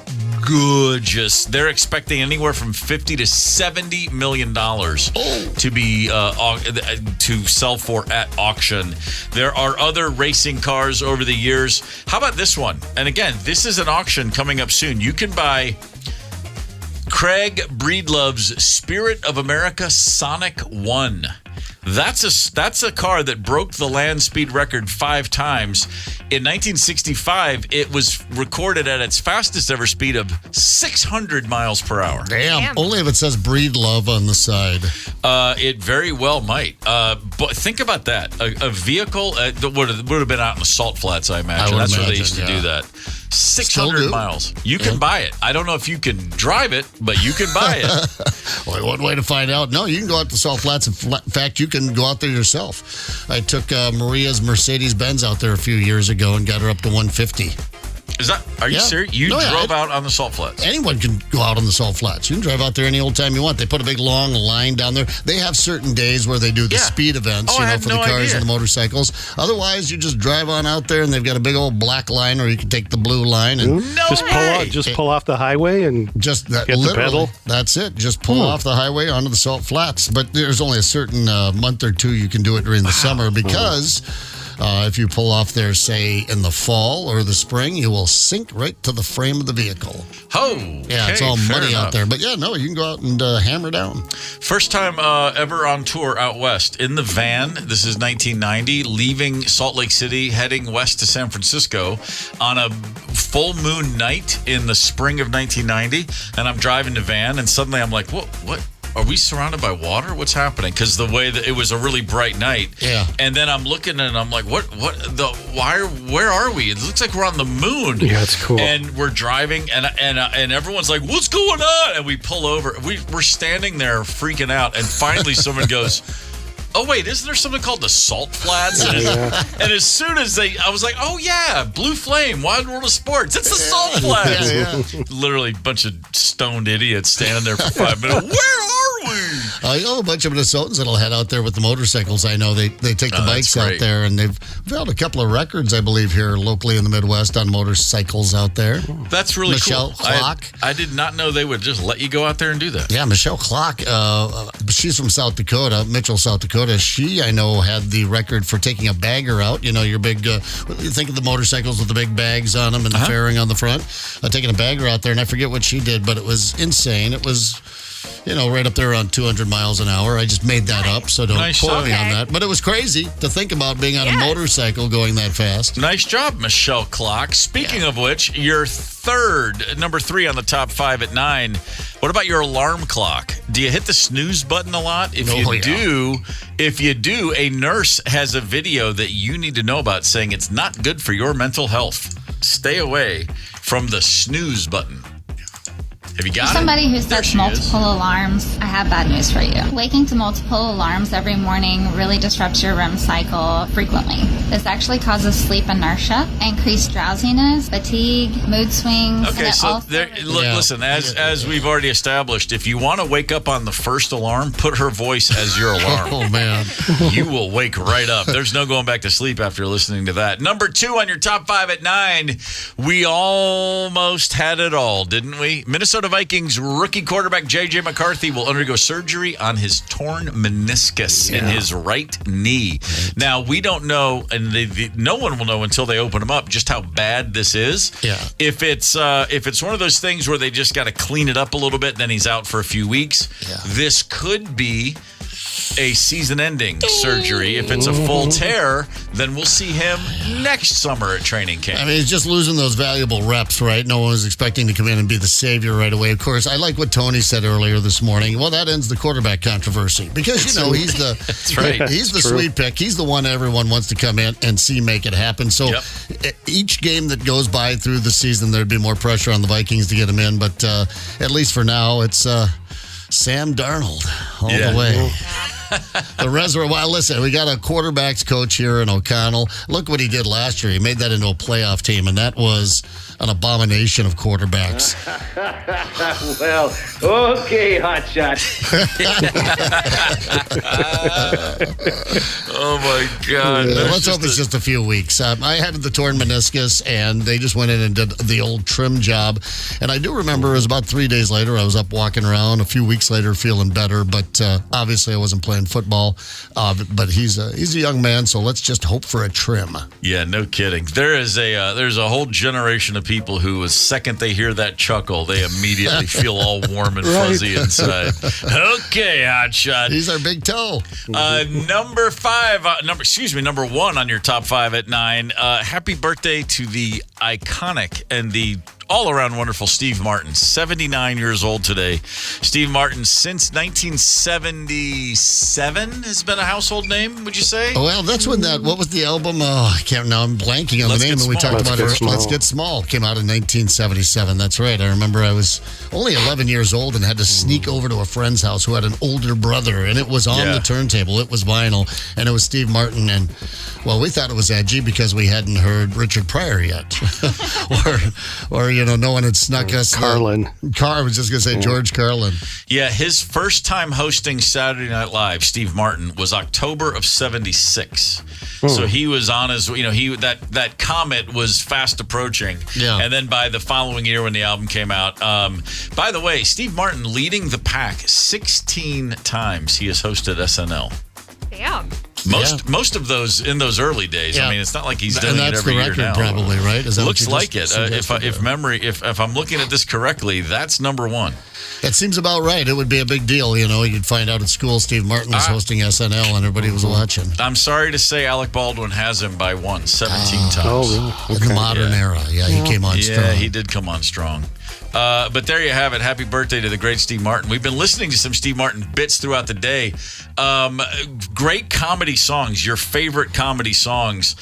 gorgeous. They're expecting anywhere from $50 to $70 million to be to sell for at auction. There are other racing cars over the years. How about this one? And again, this is an auction coming up soon. You can buy Craig Breedlove's Spirit of America Sonic 1. That's a car that broke the land speed record 5 times. In 1965, it was recorded at its fastest ever speed of 600 miles per hour. Damn. Only if it says Breedlove on the side. It very well might. But think about that. A vehicle that would have been out in the salt flats, I imagine. That's where they used to do that. 600 miles. You can buy it. I don't know if you can drive it, but you can buy it. Well, one way to find out. No, you can go out to Salt Flats. In fact, you can go out there yourself. I took Maria's Mercedes-Benz out there a few years ago and got her up to 150. Are you serious? You drove out on the Salt Flats? Anyone can go out on the Salt Flats. You can drive out there any old time you want. They put a big long line down there. They have certain days where they do the speed events, for the cars and the motorcycles. Otherwise, you just drive on out there and they've got a big old black line, or you can take the blue line and pull off the highway and just hit the pedal. That's it. Just pull off the highway onto the Salt Flats. But there's only a certain month or two you can do it during the summer because if you pull off there, say, in the fall or the spring, you will sink right to the frame of the vehicle. Yeah, it's all muddy out there. But, you can go out and hammer down. First time ever on tour out west in the van. This is 1990, leaving Salt Lake City, heading west to San Francisco on a full moon night in the spring of 1990. And I'm driving the van, and suddenly I'm like, what? Are we surrounded by water? What's happening? Because the way that it was a really bright night. Yeah. And then I'm looking and I'm like, where are we? It looks like we're on the moon. Yeah, it's cool. And we're driving and everyone's like, what's going on? And we pull over. We're standing there freaking out. And finally someone goes, oh, wait, isn't there something called the Salt Flats? And as soon as I was like, oh, yeah, Blue Flame, Wild World of Sports. It's the Salt Flats. Literally a bunch of stoned idiots standing there for 5 minutes. Where are we? I know a bunch of Minnesotans that'll head out there with the motorcycles. I know they take the bikes out there, and they've held a couple of records, I believe, here locally in the Midwest on motorcycles out there. That's really Michelle cool. Clock. I did not know they would just let you go out there and do that. Yeah, Michelle Clock. She's from South Dakota, Mitchell, South Dakota. She, I know, had the record for taking a bagger out. You know, your big, you think of the motorcycles with the big bags on them and the fairing on the front. Taking a bagger out there, and I forget what she did, but it was insane. It was, right up there around 200 miles an hour. I just made that up, so don't quote me on that. But it was crazy to think about being on a motorcycle going that fast. Nice job, Michelle Clock. Speaking of which, your number 3 on the top 5 at 9. What about your alarm clock? Do you hit the snooze button a lot? If you do, a nurse has a video that you need to know about saying it's not good for your mental health. Stay away from the snooze button. Have you got Somebody who sets multiple alarms, I have bad news for you. Waking to multiple alarms every morning really disrupts your REM cycle frequently. This actually causes sleep inertia, increased drowsiness, fatigue, mood swings. Okay, so listen, as we've already established, if you want to wake up on the first alarm, put her voice as your alarm. Oh, man. You will wake right up. There's no going back to sleep after listening to that. Number 2 on your top 5 at 9, we almost had it all, didn't we? Minnesota Vikings rookie quarterback J.J. McCarthy will undergo surgery on his torn meniscus in his right knee. Now, we don't know, and no one will know until they open him up, just how bad this is. Yeah. If it's one of those things where they just got to clean it up a little bit, then he's out for a few weeks. Yeah. This could be a season-ending surgery. If it's a full tear, then we'll see him next summer at training camp. I mean, he's just losing those valuable reps, right? No one was expecting to come in and be the savior right away. Of course, I like what Tony said earlier this morning. Well, that ends the quarterback controversy because, he's the That's right. He's the sweet pick. He's the one everyone wants to come in and see make it happen. So each game that goes by through the season, there'd be more pressure on the Vikings to get him in. But at least for now, it's Sam Darnold all the way. The reservoir. Well, listen, we got a quarterbacks coach here in O'Connell. Look what he did last year. He made that into a playoff team, and that was an abomination of quarterbacks. Well, okay, hotshot. Oh, my God. Let's hope it's just a few weeks. I had the torn meniscus, and they just went in and did the old trim job. And I do remember it was about 3 days later, I was up walking around. A few weeks later, feeling better, but obviously I wasn't playing football. But he's a young man, so let's just hope for a trim. Yeah, no kidding. There's a whole generation of people who, the second they hear that chuckle, they immediately feel all warm and fuzzy inside. Okay, hotshot. He's our big toe. Number one on your top 5 at 9. Happy birthday to the iconic and the all-around wonderful Steve Martin, 79 years old today. Steve Martin, since 1977, has been a household name, would you say? Oh, well, that's when what was the album? Oh, I can't, now I'm blanking on the name. And we talked about it. Let's Get Small came out in 1977. That's right. I remember I was only 11 years old and had to sneak over to a friend's house who had an older brother, and it was on the turntable. It was vinyl, and it was Steve Martin. And, well, we thought it was edgy because we hadn't heard Richard Pryor yet. or no one had snuck us. Carlin. I was just going to say George Carlin. Yeah, his first time hosting Saturday Night Live, Steve Martin, was October of 76. So he was on his, that comet was fast approaching. Yeah. And then by the following year when the album came out, by the way, Steve Martin leading the pack 16 times he has hosted SNL. Damn. Most of those in those early days. Yeah. I mean, it's not like he's doing it every year now. Probably, right? Is that looks like it. If I'm looking at this correctly, that's number one. That seems about right. It would be a big deal, You'd find out at school Steve Martin was hosting SNL and everybody was watching. I'm sorry to say Alec Baldwin has him by 17 times. Oh, really? In the modern era. Yeah, he came on strong. Yeah, he did come on strong. But there you have it. Happy birthday to the great Steve Martin. We've been listening to some Steve Martin bits throughout the day. Great comedy songs, your favorite comedy songs.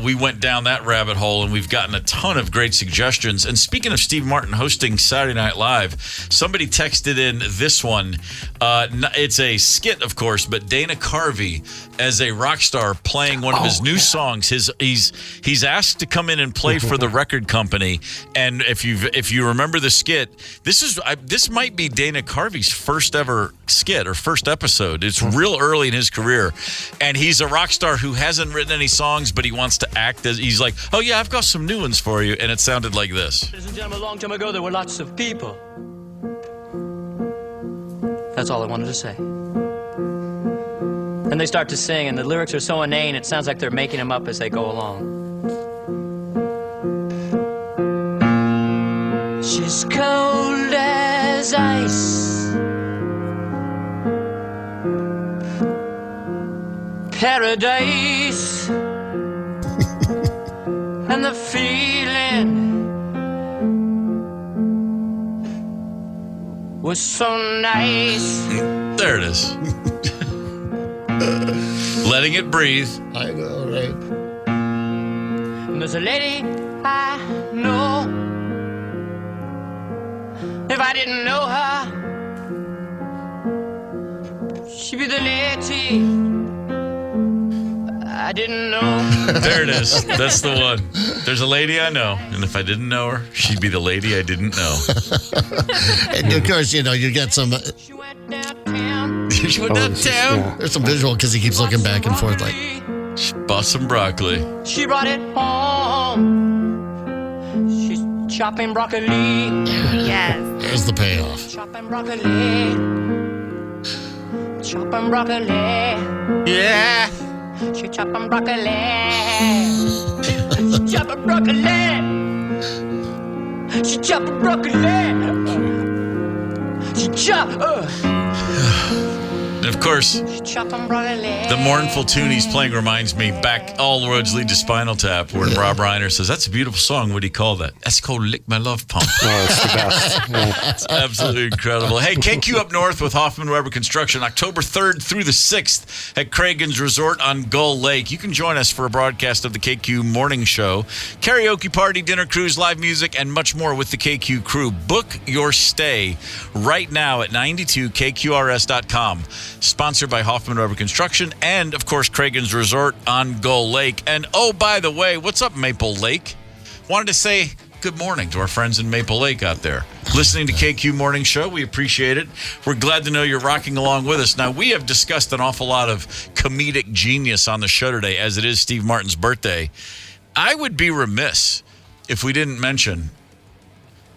We went down that rabbit hole, and we've gotten a ton of great suggestions. And speaking of Steve Martin hosting Saturday Night Live, somebody texted in this one. It's a skit, of course, but Dana Carvey as a rock star playing one of his new songs. He's asked to come in and play for the record company. And if you remember the skit, this might be Dana Carvey's first ever skit or first episode. It's real early in his career, and he's a rock star who hasn't written any songs, but he wants to act as he's like, oh yeah, I've got some new ones for you, and it sounded like this. Ladies and gentlemen, a long time ago there were lots of people. That's all I wanted to say. And they start to sing, and the lyrics are so inane it sounds like they're making them up as they go along. She's cold as ice, paradise, and the feeling was so nice. There it is. Letting it breathe. I know, right? And there's a lady I know. If I didn't know her, she'd be the lady I didn't know. There it is. That's the one. There's a lady I know, and if I didn't know her, she'd be the lady I didn't know. And of course, you get some. She went downtown. She went downtown. Yeah. There's some visual because he keeps looking back and forth like. She bought some broccoli. She brought it home. She's chopping broccoli. Yes. There's the payoff. Chopping broccoli. Chopping broccoli. Yeah. She chopping broccoli. She chopping broccoli. She chopping broccoli. She chop. of course, the mournful tune he's playing reminds me back all roads lead to Spinal Tap, where Rob Reiner says, that's a beautiful song. What do you call that? That's called Lick My Love Pump. Oh, it's the best. Yeah. It's absolutely incredible. Hey, KQ up north with Hoffman Weber Construction, October 3rd through the 6th at Cragun's Resort on Gull Lake. You can join us for a broadcast of the KQ Morning Show, karaoke party, dinner cruise, live music, and much more with the KQ crew. Book your stay right now at 92kqrs.com. Sponsored by Hoffman Weber Construction and, of course, Cragun's Resort on Gull Lake. And, oh, by the way, what's up, Maple Lake? Wanted to say good morning to our friends in Maple Lake out there. Listening to KQ Morning Show, we appreciate it. We're glad to know you're rocking along with us. Now, we have discussed an awful lot of comedic genius on the show today, as it is Steve Martin's birthday. I would be remiss if we didn't mention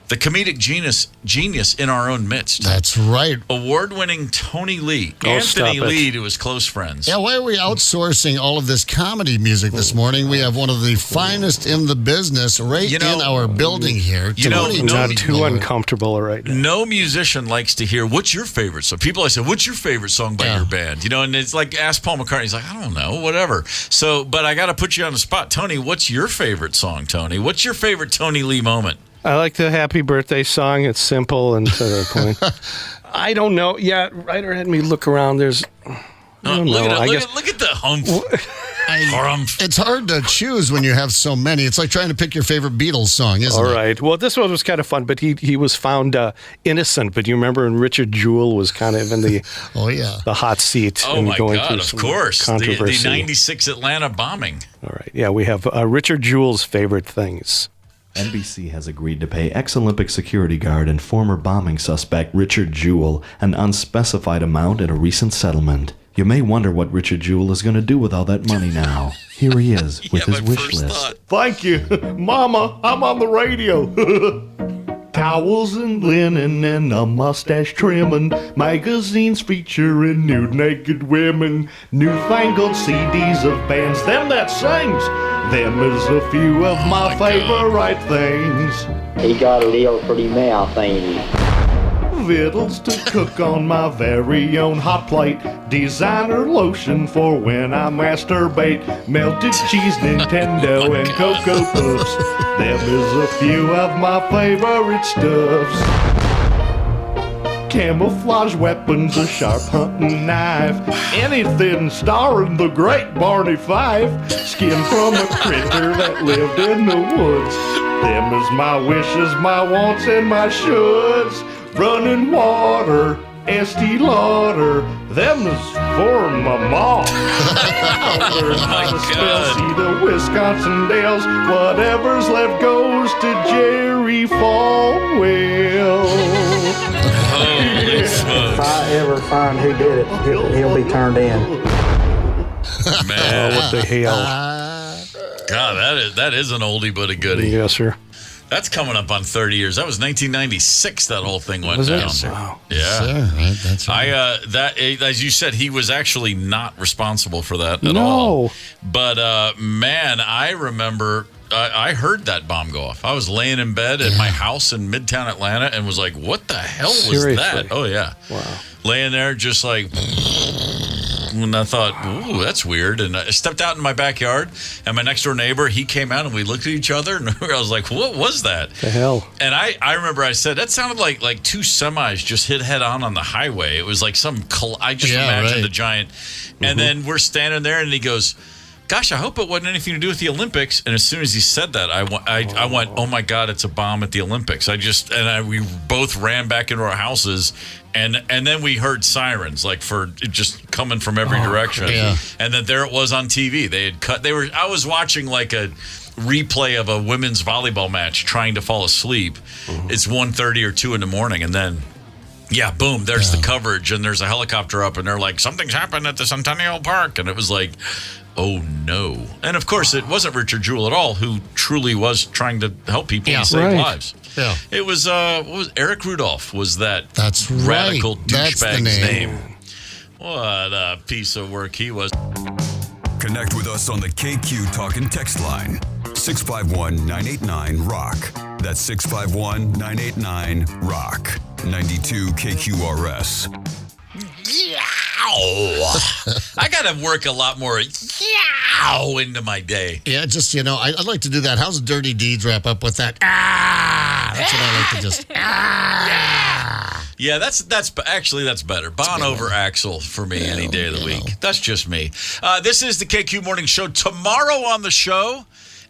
the comedic genius in our own midst. That's right. Award-winning Tony Lee. Anthony Lee to his close friends. Yeah, why are we outsourcing all of this comedy music this morning? We have one of the finest in the business right in our building here. Not too uncomfortable right now. No musician likes to hear, what's your favorite song? People always say, what's your favorite song by your band? And it's like, ask Paul McCartney. He's like, I don't know, whatever. So, but I got to put you on the spot. Tony, what's your favorite song, Tony? What's your favorite Tony Lee moment? I like the happy birthday song. It's simple and to the point. I don't know. Yeah, Ryder had me look around. There's, I don't know. Look at the hump. It's hard to choose when you have so many. It's like trying to pick your favorite Beatles song, isn't it? All right. Well, this one was kind of fun, but he was found innocent. But you remember when Richard Jewell was kind of in the the hot seat. Oh, and my going God, through of some course. Controversy. The 96 Atlanta bombing. All right. Yeah, we have Richard Jewell's favorite things. NBC has agreed to pay ex-Olympic security guard and former bombing suspect Richard Jewell an unspecified amount in a recent settlement. You may wonder what Richard Jewell is going to do with all that money now. Here he is with his wish list. Thank you. Mama, I'm on the radio. Towels and linen and a mustache trimming, magazines featuring nude naked women, newfangled CDs of bands, them that sings. Them is a few of my favorite things. He got a deal pretty mouth, ain't he? Vittles to cook on my very own hot plate, designer lotion for when I masturbate, melted cheese, Nintendo, and Cocoa Puffs. Them is a few of my favorite stuffs. Camouflage weapons, a sharp hunting knife, anything starring the great Barney Fife, skin from a critter that lived in the woods. Them is my wishes, my wants, and my shoulds. Running water, Estee Lauder, them is for my mom. I learned how to spell, see the Wisconsin Dells. Whatever's left goes to Jerry Falwell. Holy smokes. If I ever find who did it, he'll be turned in. Man. What the hell? God, that is an oldie but a goodie. Yes, sir. That's coming up on 30 years. That was 1996 that whole thing went down. Wow. Yeah. Sure, right, that's right. That, as you said, he was actually not responsible for that at all. But, man, I remember I heard that bomb go off. I was laying in bed at my house in Midtown Atlanta and was like, what the hell was that? Oh, yeah. Wow. Laying there just like... And I thought, ooh, that's weird. And I stepped out in my backyard, and my next door neighbor, he came out, and we looked at each other, and I was like, what was that? The hell? And I remember I said, that sounded like two semis just hit head on the highway. It was like I just imagined a giant. And then we're standing there, and he goes, gosh, I hope it wasn't anything to do with the Olympics. And as soon as he said that, I went, oh my God, it's a bomb at the Olympics. We both ran back into our houses, and then we heard sirens, like for just coming from every direction. Yeah. And then there it was on TV. They had cut. I was watching like a replay of a women's volleyball match, trying to fall asleep. It's 1:30 or 2 in the morning, and then. Yeah, boom, there's the coverage, and there's a helicopter up, and they're like, something's happened at the Centennial Park. And it was like, oh, no. And, of course, it wasn't Richard Jewell at all, who truly was trying to help people and save lives. Yeah. It was, Eric Rudolph was that That's radical right. That's douchebag's the name. What a piece of work he was. Connect with us on the KQ Talk and Text line. 651-989-ROCK. That's 651-989-ROCK. 92 KQRS. Yeah. I got to work a lot more into my day. Yeah, just, I'd like to do that. How's Dirty Deeds wrap up with that? That's what I like to just. Yeah, that's better. Bon over Axel for me any day of the week. That's just me. This is the KQ Morning Show. Tomorrow on the show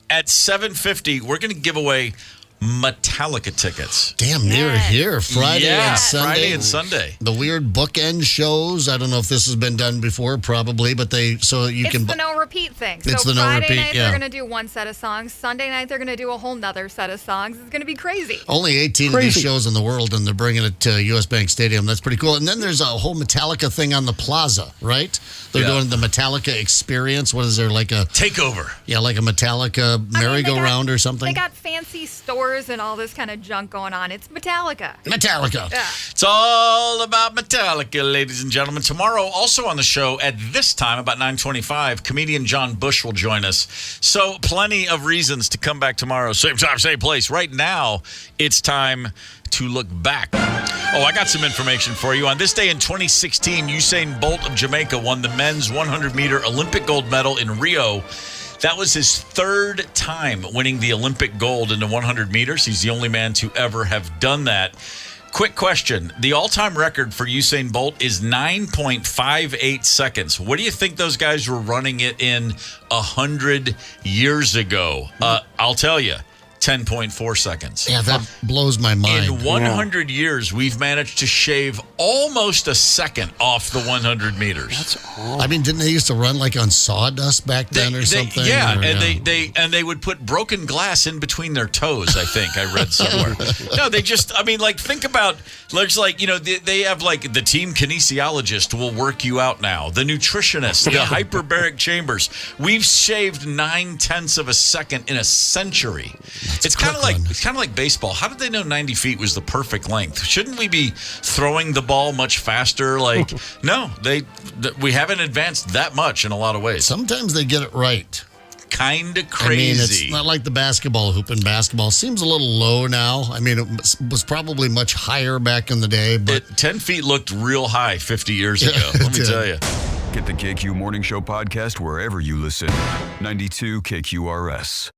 at 7:50, we're going to give away Metallica tickets. Damn near here. Friday and Sunday. Friday and Sunday. The weird bookend shows. I don't know if this has been done before, probably, but It's the no repeat thing. It's so the no Friday repeat, night they're going to do one set of songs. Sunday night they're going to do a whole nother set of songs. It's going to be crazy. Only 18 of these shows in the world, and they're bringing it to US Bank Stadium. That's pretty cool. And then there's a whole Metallica thing on the plaza, right? They're doing the Metallica experience. What is there, like a takeover? Yeah, like a Metallica merry-go-round or something. They got fancy stores and all this kind of junk going on. It's Metallica. Metallica. Yeah. It's all about Metallica, ladies and gentlemen. Tomorrow, also on the show at this time, about 9:25, comedian John Bush will join us. So plenty of reasons to come back tomorrow. Same time, same place. Right now, it's time to look back. Oh, I got some information for you. On this day in 2016, Usain Bolt of Jamaica won the men's 100-meter Olympic gold medal in Rio. That was his third time winning the Olympic gold in the 100 meters. He's the only man to ever have done that. Quick question. The all-time record for Usain Bolt is 9.58 seconds. What do you think those guys were running it in 100 years ago? I'll tell you. 10.4 seconds. Yeah, that blows my mind. In 100 years, we've managed to shave almost a second off the 100 meters. That's all. I mean, didn't they used to run like on sawdust back then or something? Yeah, and they would put broken glass in between their toes, I think I read somewhere. No, they just, think about, there's they have the team kinesiologist will work you out now. The nutritionist, the hyperbaric chambers. We've shaved 0.9 of a second in a century. It's kind of like baseball. How did they know 90 feet was the perfect length? Shouldn't we be throwing the ball much faster? No, we haven't advanced that much in a lot of ways. Sometimes they get it right. Kind of crazy. It's not like the basketball hoop in basketball. Seems a little low now. It was probably much higher back in the day. But 10 feet looked real high 50 years ago. Let me tell you. Get the KQ Morning Show podcast wherever you listen. 92 KQRS.